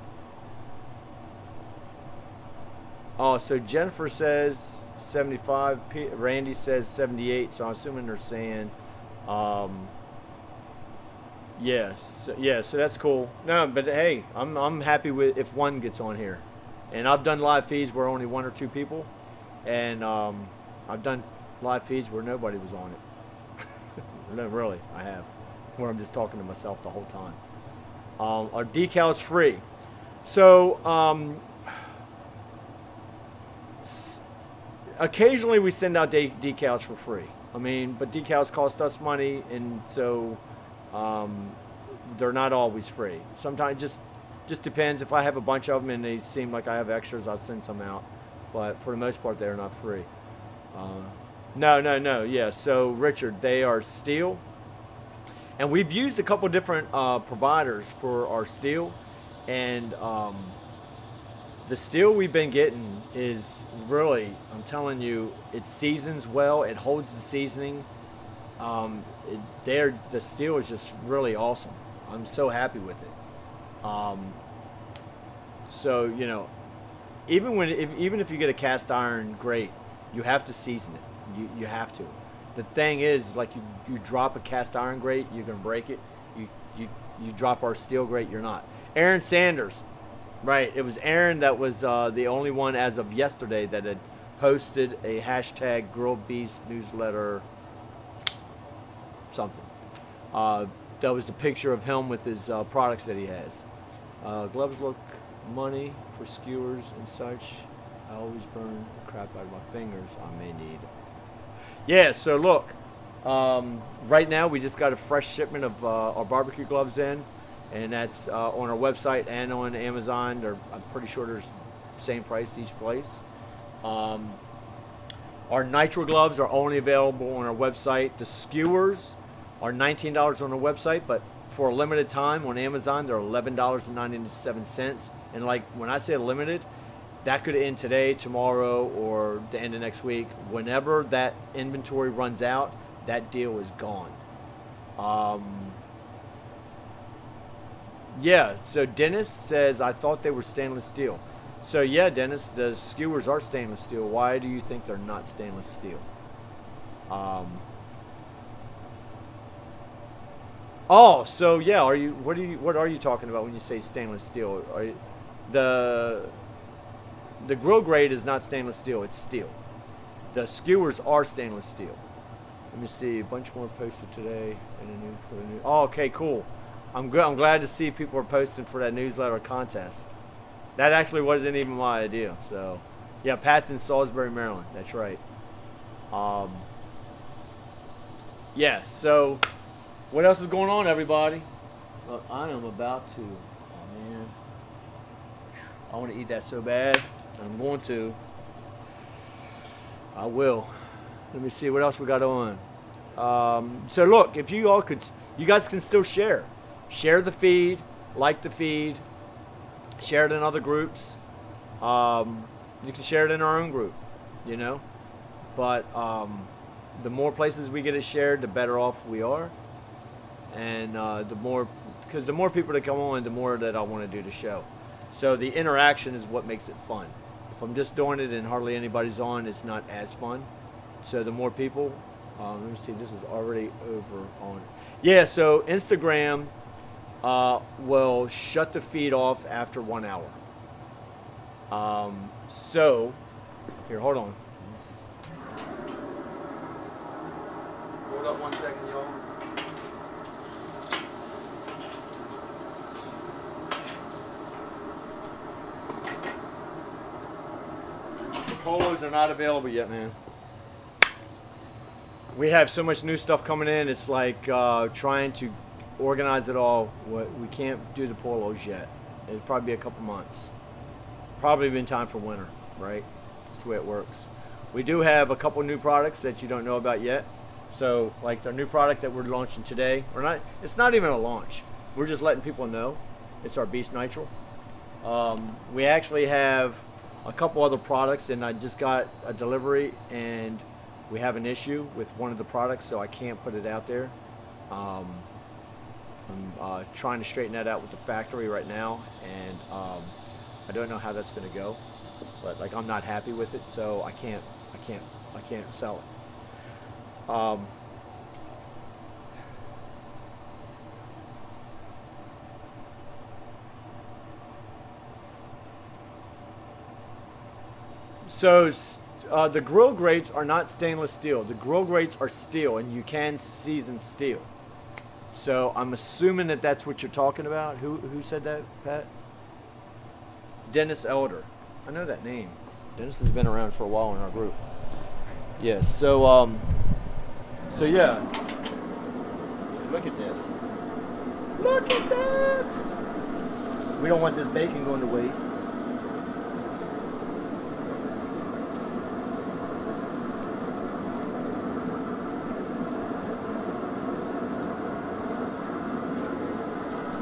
Oh, so Jennifer says 75. Randy says 78. So I'm assuming they're saying, um, yeah. So that's cool. No, but hey, I'm happy with if one gets on here, and I've done live feeds where only one or two people, and I've done live feeds where nobody was on it. No, really, I have, where I'm just talking to myself the whole time. Our decals free. So occasionally we send out decals for free. I mean, but decals cost us money, and so they're not always free. Sometimes just depends. If I have a bunch of them and they seem like I have extras, I'll send some out. But for the most part, they're not free. No. Yeah. So Richard, they are steel, and we've used a couple different providers for our steel, and the steel we've been getting is really, I'm telling you, it seasons well. It holds the seasoning. The steel is just really awesome. I'm so happy with it. So even if you get a cast iron grate, you have to season it. You have to. The thing is, like you drop a cast iron grate, you're gonna break it. You drop our steel grate, you're not. Aaron Sanders, right? It was Aaron that was the only one as of yesterday that had posted a hashtag Grilled Beast newsletter something. That was the picture of him with his products that he has. Gloves look money for skewers and such. I always burn the crap out of my fingers. I may need. Yeah, so look. Right now we just got a fresh shipment of our barbecue gloves in, and that's on our website and on Amazon. I'm pretty sure there's the same price each place. Our nitro gloves are only available on our website. The skewers are $19 on the website, but for a limited time on Amazon, they're $11.97. And like when I say limited, that could end today, tomorrow, or the end of next week. Whenever that inventory runs out, that deal is gone. Yeah, so Dennis says, I thought they were stainless steel. So yeah, Dennis, the skewers are stainless steel. Why do you think they're not stainless steel? Oh, so yeah, what are you talking about when you say stainless steel? The grill grate is not stainless steel, it's steel. The skewers are stainless steel. Let me see, a bunch more posted today and a new for the new. Oh, okay, cool. I'm good. I'm glad to see people are posting for that newsletter contest. That actually wasn't even my idea. So, yeah, Pat's in Salisbury, Maryland. That's right. Yeah. So, what else is going on, everybody? Well, I am about to. Oh man, I want to eat that so bad. I'm going to. I will. Let me see what else we got on. So look, if you all could, you guys can still share the feed, like the feed, share it in other groups. You can share it in our own group, but the more places we get it shared, the better off we are, and because the more people that come on, the more that I want to do the show. So the interaction is what makes it fun. If I'm just doing it and hardly anybody's on, it's not as fun. So the more people, let me see, this is already over on. Yeah, so Instagram will shut the feed off after 1 hour. So, here, hold on. Hold up 1 second, y'all. The polos are not available yet, man. We have so much new stuff coming in. It's like trying to organize it all. We can't do the polos yet. It'll probably be a couple months. Probably been time for winter, right? That's the way it works. We do have a couple new products that you don't know about yet. So, like the new product that we're launching today, it's not even a launch. We're just letting people know. It's our Beast Nitro. We actually have a couple other products, and I just got a delivery, and we have an issue with one of the products, so I can't put it out there. I'm trying to straighten that out with the factory right now, and I don't know how that's going to go. but like I'm not happy with it, so I can't sell it. So the grill grates are not stainless steel. The grill grates are steel, and you can season steel. So I'm assuming that that's what you're talking about. Who said that, Pat? Dennis Elder. I know that name. Dennis has been around for a while in our group. Yes. So yeah. Look at this. Look at that. We don't want this bacon going to waste.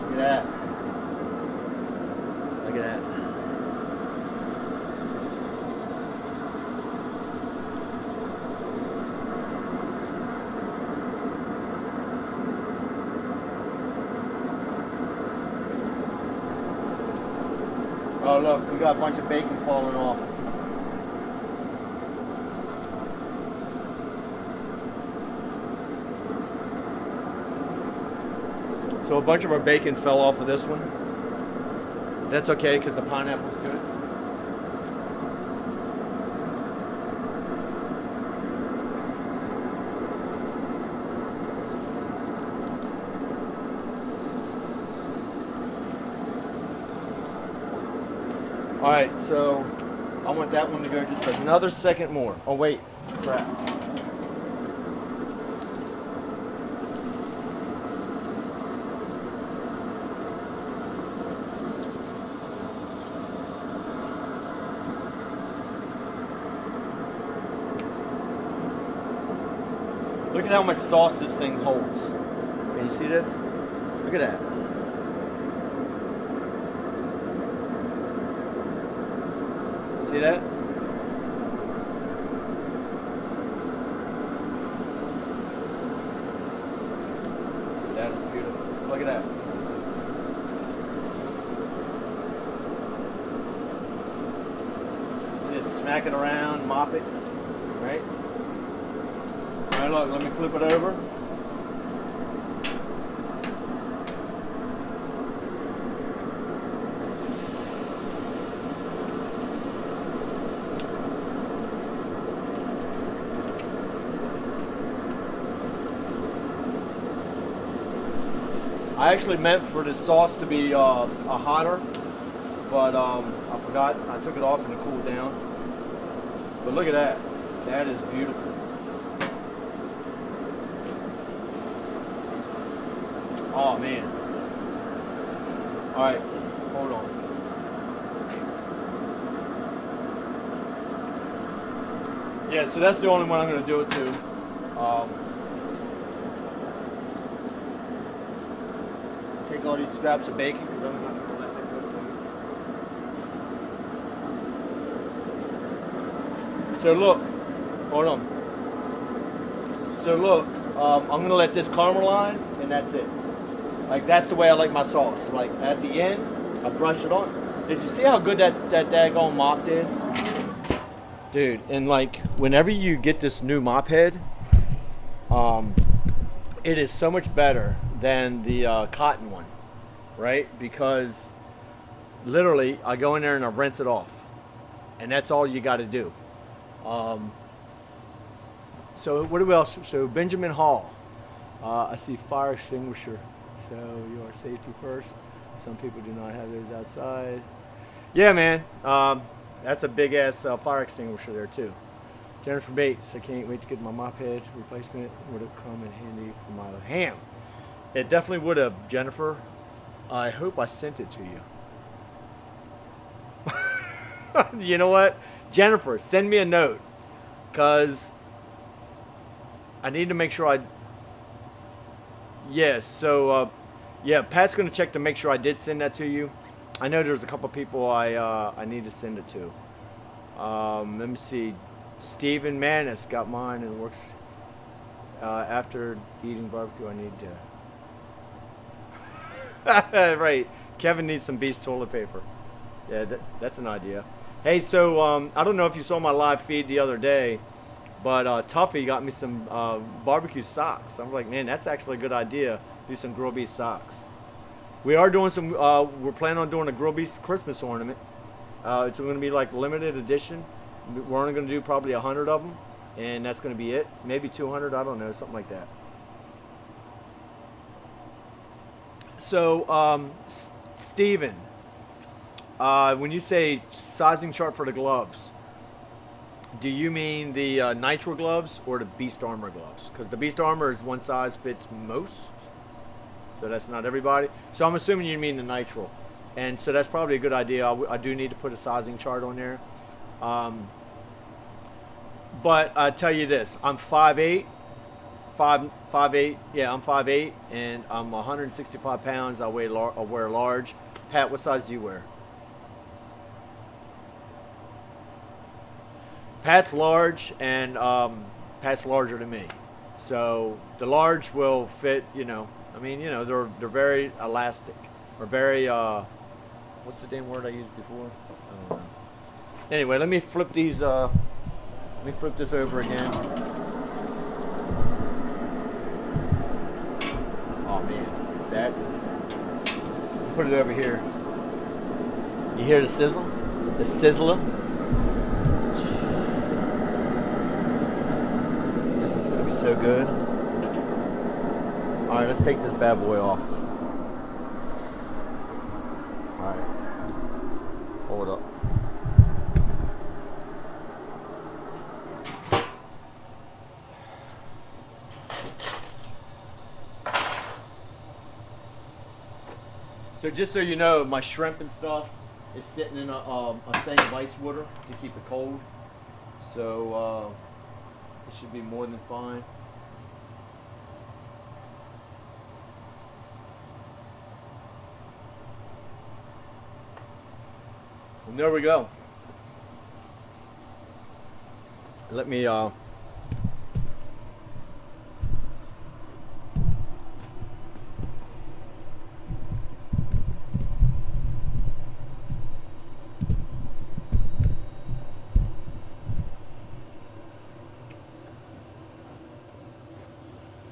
Look at that. Look at that. Oh look, we got a bunch of bacon falling off. So a bunch of our bacon fell off of this one. That's okay because the pineapple's good. Alright, so I want that one to go just another second more. Oh wait, crap. Look at how much sauce this thing holds. Can you see this? Look at that. See that? That is beautiful. Look at that. Just smack it around, mop it, right? All right, look, let me flip it over. I actually meant for the sauce to be hotter, but I forgot. I took it off and it cooled down. But look at that. That is beautiful. Oh man. All right, hold on. Yeah, so that's the only one I'm going to do it to. Take all these scraps of bacon because I'm not going to let that go to waste. So look, hold on. So look, I'm going to let this caramelize and that's it. Like that's the way I like my sauce. Like at the end, I brush it on. Did you see how good that daggone mop did? Dude, and like whenever you get this new mop head, it is so much better than the cotton one, right? Because literally I go in there and I rinse it off, and that's all you got to do. So what else? So Benjamin Hall, I see fire extinguisher. So you are safety first. Some people do not have those outside. Yeah, man. That's a big ass fire extinguisher there too. Jennifer Bates, I can't wait to get my mop head replacement. Would it come in handy for my ham? It definitely would have, Jennifer. I hope I sent it to you. You know what? Jennifer, send me a note. Because I need to make sure I... Yeah, so... yeah, Pat's going to check to make sure I did send that to you. I know there's a couple people I need to send it to. Let me see. Stephen Manis got mine and works after eating barbecue. I need to. Right. Kevin needs some Beast toilet paper. Yeah, that's an idea. Hey, so I don't know if you saw my live feed the other day, but Tuffy got me some barbecue socks. I'm like, man, that's actually a good idea. Do some grill beast socks. We are doing some. We're planning on doing a grill beast Christmas ornament. It's going to be like limited edition. We're only going to do probably 100 of them, and that's going to be it. Maybe 200. I don't know, something like that. So, Steven, when you say sizing chart for the gloves, do you mean the Nitro gloves or the Beast Armor gloves? Because the Beast Armor is one size fits most, so that's not everybody. So I'm assuming you mean the Nitro, and so that's probably a good idea. I do need to put a sizing chart on there. But I tell you this, I'm 5'8", 5'8", yeah, I'm 5'8", and I'm 165 pounds. I wear large. Pat, what size do you wear? Pat's large, and Pat's larger than me. So the large will fit, I mean, they're very elastic, or very, what's the damn word I used before? I don't know. Anyway, let me flip these, let me flip this over again. Oh man, that is, put it over here. You hear the sizzle? The sizzler? This is gonna be so good. All right, let's take this bad boy off. All right, hold up. So just so you know, my shrimp and stuff is sitting in a thing of ice water to keep it cold. So it should be more than fine. And there we go. Let me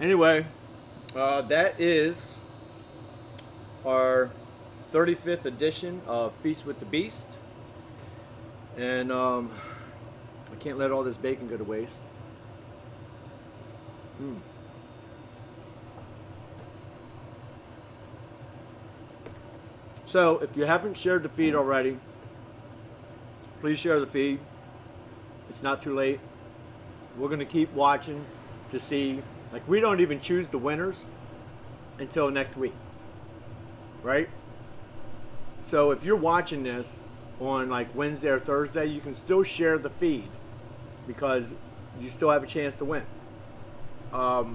anyway, that is our 35th edition of Feast with the Beast. And I can't let all this bacon go to waste. So, if you haven't shared the feed already, please share the feed. It's not too late. We're going to keep watching to see, like, we don't even choose the winners until next week, right? So if you're watching this on like Wednesday or Thursday, you can still share the feed because you still have a chance to win. Or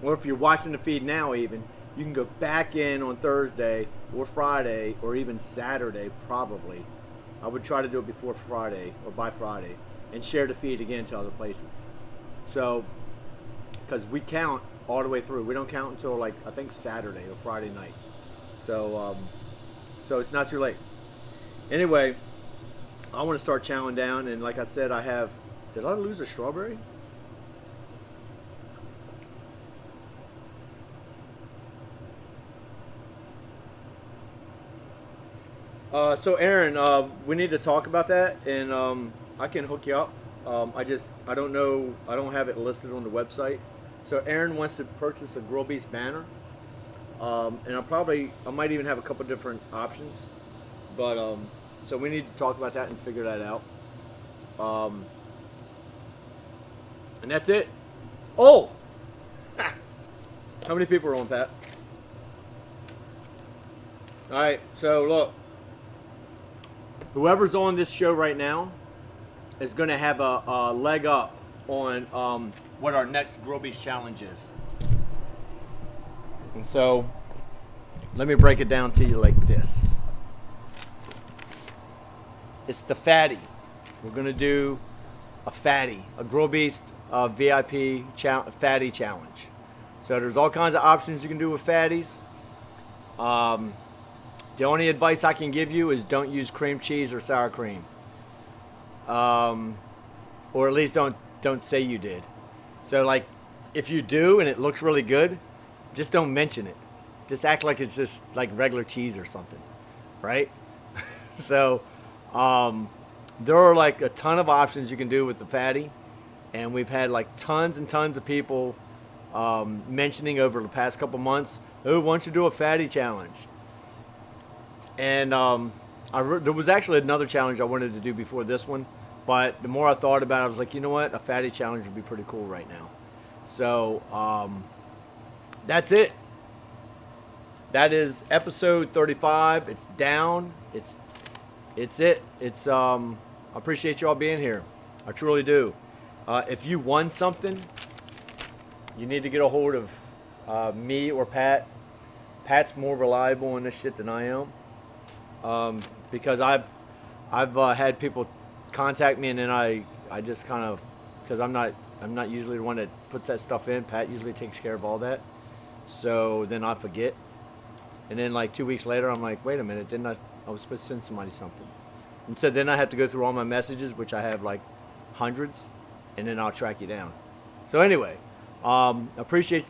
if you're watching the feed now, even, you can go back in on Thursday or Friday or even Saturday, probably. I would try to do it before Friday or by Friday and share the feed again to other places. So, because we count all the way through. We don't count until like, I think Saturday or Friday night. So, so it's not too late. Anyway, I want to start chowing down, and like I said, I have. Did I lose a strawberry? So Aaron, we need to talk about that, and I can hook you up. I don't know. I don't have it listed on the website. So Aaron wants to purchase a Grill Beast banner. And I might even have a couple different options, but so we need to talk about that and figure that out. And that's it. Oh, how many people are on, Pat? All right, so look, whoever's on this show right now is going to have a leg up on what our next Grill Beast challenge is. And so, let me break it down to you like this. It's the fatty. We're going to do a fatty, a Grill Beast VIP fatty challenge. So there's all kinds of options you can do with fatties. The only advice I can give you is don't use cream cheese or sour cream, or at least don't say you did. So like, if you do and it looks really good, just don't mention it. Just act like it's just like regular cheese or something, right? So, there are like a ton of options you can do with the fatty, and we've had like tons and tons of people mentioning over the past couple months, oh, why don't you do a fatty challenge? And there was actually another challenge I wanted to do before this one, but the more I thought about it, I was like, you know what, a fatty challenge would be pretty cool right now. So that's it. That is episode 35. It's down. It's it. It's I appreciate you all being here. I truly do. If you won something, you need to get a hold of me or Pat. Pat's more reliable in this shit than I am, because I've had people contact me, and then I just kind of, because I'm not usually the one that puts that stuff in. Pat usually takes care of all that. So then I forget, and then like 2 weeks later, I'm like, wait a minute, didn't I was supposed to send somebody something, and so then I have to go through all my messages, which I have like hundreds, and then I'll track you down. So anyway, appreciate.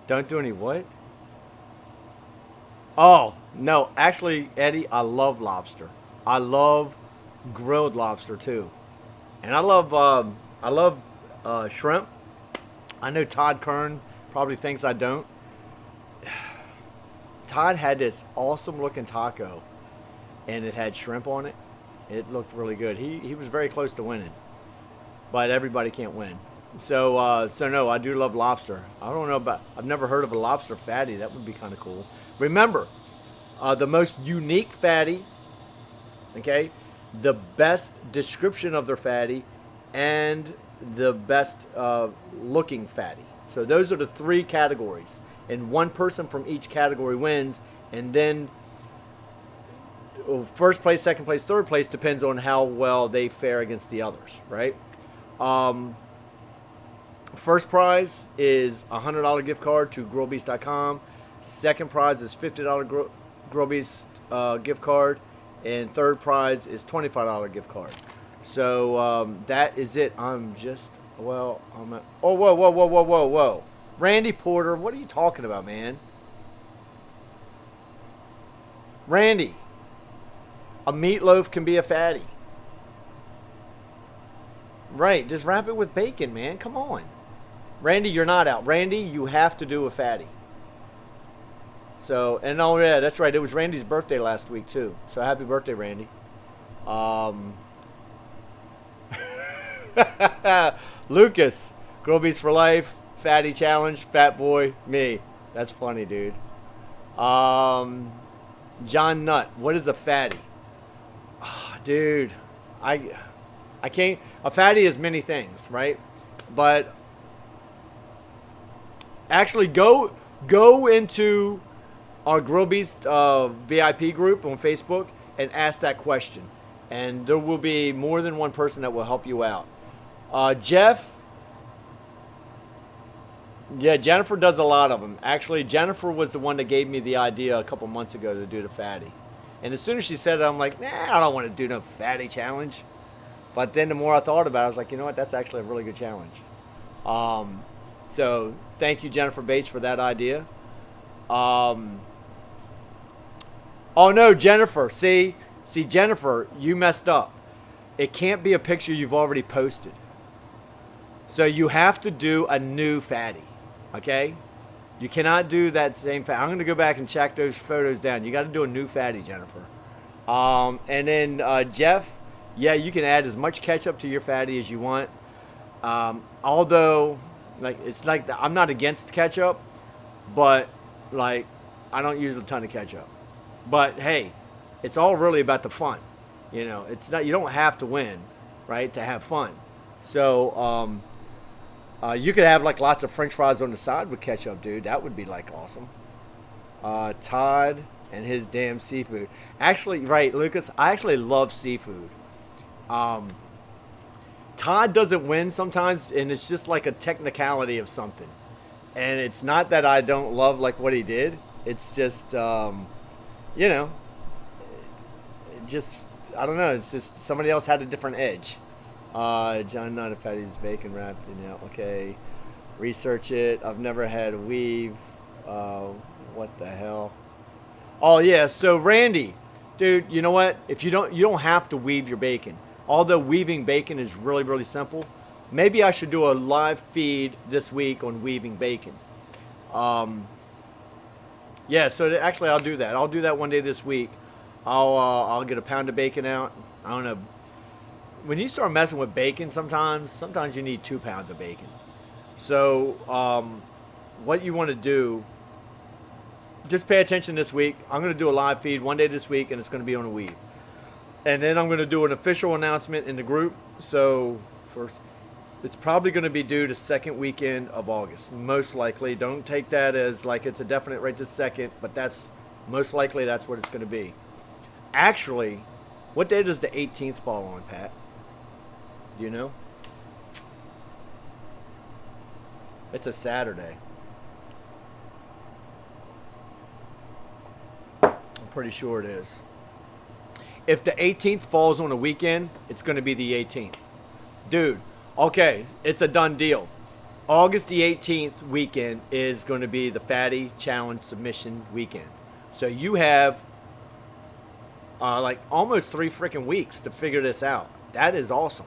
Don't do any what? Oh, no. Actually, Eddie, I love lobster. I love grilled lobster too. And I love shrimp. I know Todd Kern probably thinks I don't. Todd had this awesome looking taco, and it had shrimp on it. It looked really good. He was very close to winning, but everybody can't win. So no, I do love lobster. I don't know about, I've never heard of a lobster fatty. That would be kind of cool. Remember, the most unique fatty, okay, the best description of their fatty, and the best looking fatty. So those are the three categories, and one person from each category wins, and then first place, second place, third place depends on how well they fare against the others, right? First prize is a $100 gift card to grillbeast.com. Second prize is $50 Grillbeast gift card, and third prize is $25 gift card. So that is it. I'm at, oh, whoa. Randy Porter, what are you talking about, man? Randy, a meatloaf can be a fatty. Right, just wrap it with bacon, man. Come on. Randy, you're not out. Randy, you have to do a fatty. So, and oh yeah, that's right. It was Randy's birthday last week too. So happy birthday, Randy. Lucas, Girl Beats for Life, Fatty Challenge, Fat Boy, me. That's funny, dude. John Nutt, what is a fatty? Oh, dude, I can't. A fatty is many things, right? But actually, go into our Grill Beast VIP group on Facebook and ask that question, and there will be more than one person that will help you out. Jeff, yeah, Jennifer does a lot of them. Actually, Jennifer was the one that gave me the idea a couple months ago to do the fatty, and as soon as she said it, I'm like, nah, I don't want to do no fatty challenge. But then the more I thought about it, I was like, you know what, that's actually a really good challenge. So thank you, Jennifer Bates, for that idea. Oh no, Jennifer. See, Jennifer, you messed up. It can't be a picture you've already posted. So you have to do a new fatty, okay? You cannot do that same fatty. I'm going to go back and check those photos down. You got to do a new fatty, Jennifer. And then Jeff, yeah, you can add as much ketchup to your fatty as you want. Although, like, it's like I'm not against ketchup, but like I don't use a ton of ketchup. But hey, it's all really about the fun. You know, it's not, you don't have to win, right, to have fun. So you could have like lots of French fries on the side with ketchup, dude. That would be like awesome. Todd and his damn seafood. Actually, right, Lucas, I actually love seafood. Todd doesn't win sometimes, and it's just like a technicality of something. And it's not that I don't love like what he did. It's just, you know, just I don't know. It's just somebody else had a different edge. John not a fatty's bacon wrapped in okay. Research it. I've never had a weave. What the hell? Oh yeah. So Randy, dude, you know what? If you don't have to weave your bacon. Although weaving bacon is really really simple. Maybe I should do a live feed this week on weaving bacon. Yeah. So actually, I'll do that. I'll do that one day this week. I'll get a pound of bacon out. I don't know. When you start messing with bacon, sometimes you need 2 pounds of bacon. So what you want to do, just pay attention this week. I'm going to do a live feed one day this week, and it's going to be on a week. And then I'm going to do an official announcement in the group. So first, it's probably going to be due the second weekend of August, most likely. Don't take that as like it's a definite right this second, but that's most likely that's what it's going to be. Actually, what day does the 18th fall on, Pat? Do you know? It's a Saturday. I'm pretty sure it is. If the 18th falls on a weekend, it's going to be the 18th. Dude, okay, it's a done deal. August the 18th weekend is going to be the Fatty Challenge Submission weekend. So you have like almost 3 freaking weeks to figure this out. That is awesome.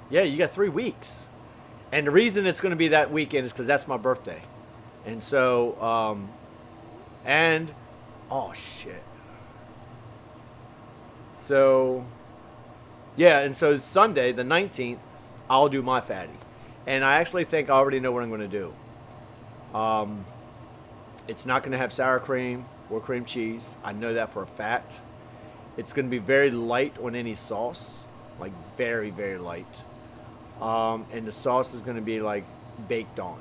Yeah, you got 3 weeks. And the reason it's going to be that weekend is because that's my birthday. And so, oh shit. So, yeah, and so Sunday, the 19th, I'll do my fatty. And I actually think I already know what I'm going to do. It's not going to have sour cream or cream cheese. I know that for a fact. It's going to be very light on any sauce. Like very, very light. And the sauce is going to be like baked on.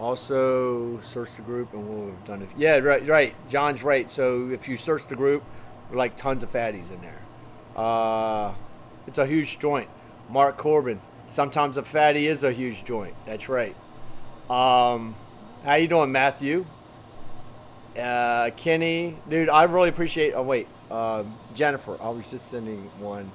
Also search the group and we'll have done it. Yeah, right. John's right. So if you search the group, there are like tons of fatties in there. It's a huge joint. Mark Corbin. Sometimes a fatty is a huge joint. That's right. How you doing, Matthew? Kenny, dude, I really appreciate. Oh wait, Jennifer. I was just sending one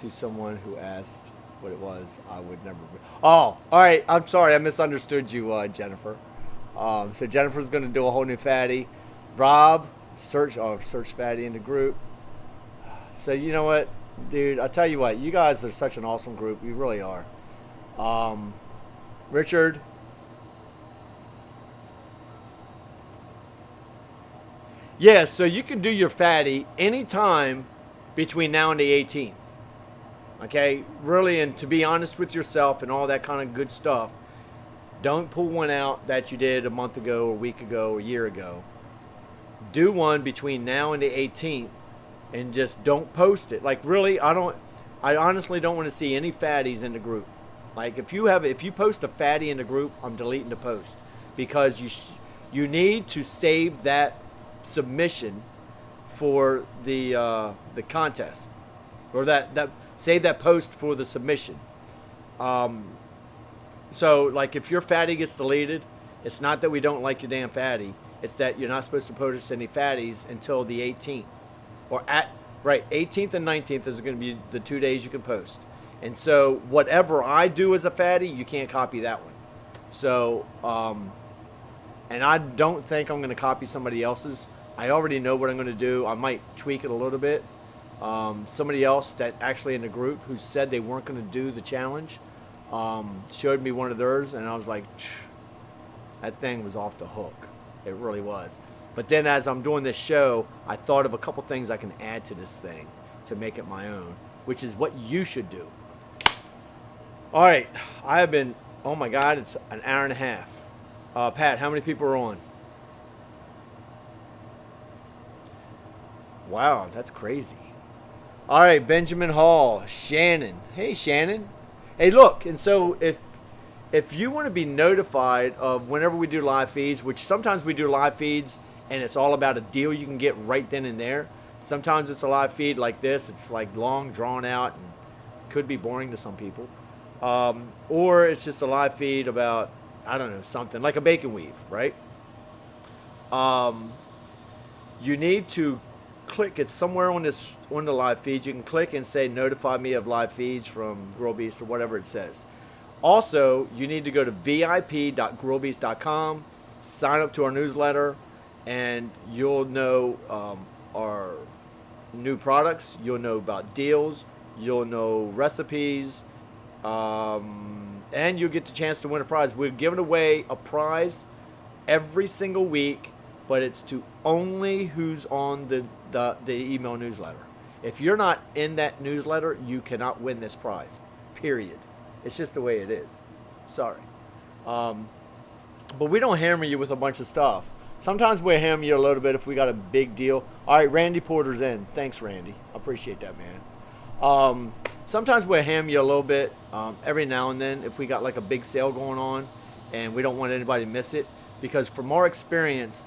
to someone who asked what it was. I would never. Oh, all right. I'm sorry. I misunderstood you, Jennifer. So Jennifer's gonna do a whole new fatty. Rob, search fatty in the group. So you know what, dude? I tell you what, you guys are such an awesome group. You really are. Richard. Yeah, so you can do your fatty anytime between now and the 18th. Okay, really, and to be honest with yourself and all that kind of good stuff, don't pull one out that you did a month ago, a week ago, or a year ago. Do one between now and the 18th, and just don't post it. Like really, I honestly don't want to see any fatties in the group. Like if you post a fatty in the group, I'm deleting the post because you need to save that submission for the contest, or that save that post for the submission. So like if your fatty gets deleted, it's not that we don't like your damn fatty, it's that you're not supposed to post any fatties until the 18th, or 18th and 19th is going to be the 2 days you can post. And so whatever I do as a fatty, you can't copy that one. So and I don't think I'm going to copy somebody else's. I already know what I'm going to do. I might tweak it a little bit. Somebody else that actually in the group who said they weren't going to do the challenge showed me one of theirs, and I was like, that thing was off the hook. It really was. But then as I'm doing this show, I thought of a couple things I can add to this thing to make it my own, which is what you should do. All right. I have been, oh my God, it's an hour and a half. Pat, how many people are on? Wow, that's crazy. All right, Benjamin Hall, Shannon. Hey, Shannon. Hey, look, and so if you want to be notified of whenever we do live feeds, which sometimes we do live feeds and it's all about a deal you can get right then and there. Sometimes it's a live feed like this. It's like long, drawn out, and could be boring to some people. Or it's just a live feed about, I don't know, something like a bacon weave, right? Um, you need to click it somewhere on the live feed. You can click and say notify me of live feeds from Grill Beast or whatever it says. Also, you need to go to vip.grillbeast.com, sign up to our newsletter, and you'll know our new products. You'll know about deals. You'll know recipes, and you'll get the chance to win a prize. We're giving away a prize every single week, but it's to only who's on the email newsletter. If you're not in that newsletter, you cannot win this prize, period. It's just the way it is. Sorry. But we don't hammer you with a bunch of stuff. Sometimes we hammer you a little bit if we got a big deal. All right, Randy Porter's in. Thanks, Randy. I appreciate that, man. Sometimes we hammer you a little bit every now and then if we got like a big sale going on and we don't want anybody to miss it. Because from our experience,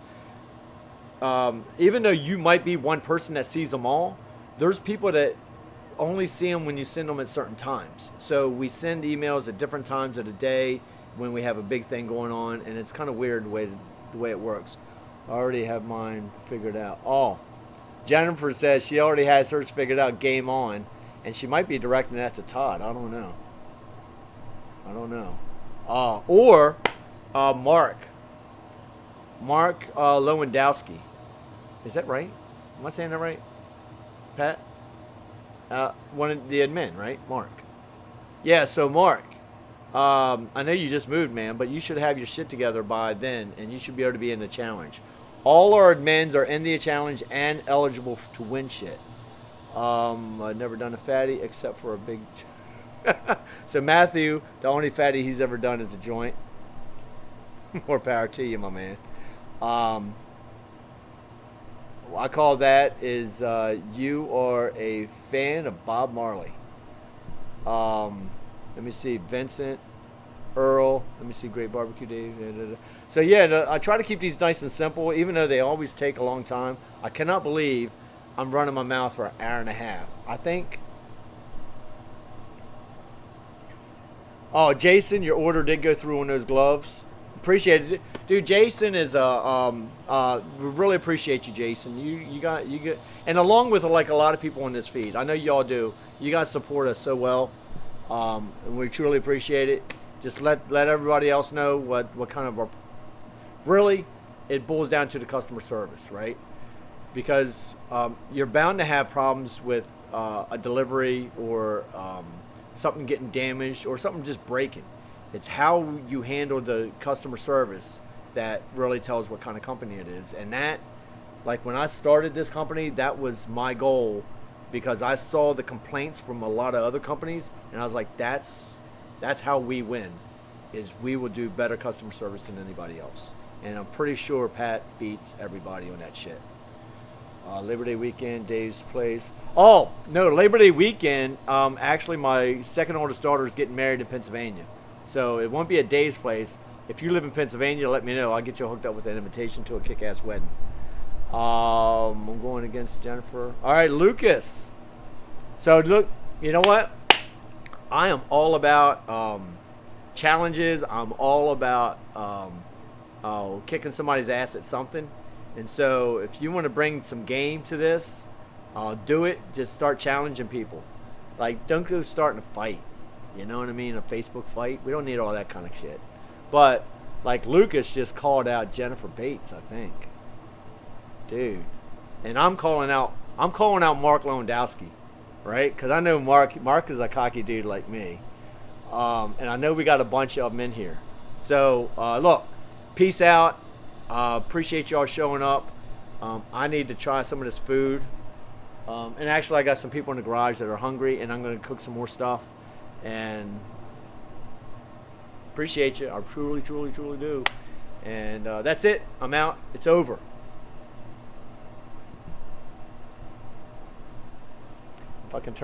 even though you might be one person that sees them all, there's people that only see them when you send them at certain times. So we send emails at different times of the day when we have a big thing going on, and it's kind of weird the way it works. I already have mine figured out. Oh, Jennifer says she already has hers figured out, game on, and she might be directing that to Todd. I don't know. Or Mark Lewandowski. Is that right? Am I saying that right, Pat? One of the admin, right? Mark. Yeah, so Mark, I know you just moved, man, but you should have your shit together by then, and you should be able to be in the challenge. All our admins are in the challenge and eligible to win shit. I've never done a fatty except for a big... So Matthew, the only fatty he's ever done is a joint. More power to you, my man. I call that is you are a fan of Bob Marley. Let me see, Vincent, Earl. Let me see, Great Barbecue Dave. So yeah, I try to keep these nice and simple, even though they always take a long time. I cannot believe I'm running my mouth for an hour and a half. I think. Oh, Jason, your order did go through on those gloves. Appreciate it, dude. Jason is we really appreciate you, Jason. You got, and along with like a lot of people on this feed, I know y'all do. You guys support us so well, and we truly appreciate it. Just let everybody else know what kind of really it boils down to the customer service, right? Because you're bound to have problems with a delivery or something getting damaged or something just breaking. It's how you handle the customer service that really tells what kind of company it is. And that, like when I started this company, that was my goal because I saw the complaints from a lot of other companies and I was like, that's how we win, is we will do better customer service than anybody else. And I'm pretty sure Pat beats everybody on that shit. Labor Day weekend, Dave's place. Oh, no, Labor Day weekend, actually my second oldest daughter is getting married in Pennsylvania. So it won't be at Dave's place. If you live in Pennsylvania, let me know. I'll get you hooked up with an invitation to a kick-ass wedding. I'm going against Jennifer. All right, Lucas. So look, you know what? I am all about challenges. I'm all about kicking somebody's ass at something. And so if you want to bring some game to this, do it. Just start challenging people. Like, don't go starting a fight. You know what I mean? A Facebook fight. We don't need all that kind of shit. But like Lucas just called out Jennifer Bates, I think. Dude. And I'm calling out Mark Lewandowski, right? Because I know Mark is a cocky dude like me. And I know we got a bunch of them in here. So look, peace out. Appreciate y'all showing up. I need to try some of this food. And actually I got some people in the garage that are hungry and I'm going to cook some more stuff. And appreciate you. I truly, truly, truly do. And that's it. I'm out. It's over. If I can turn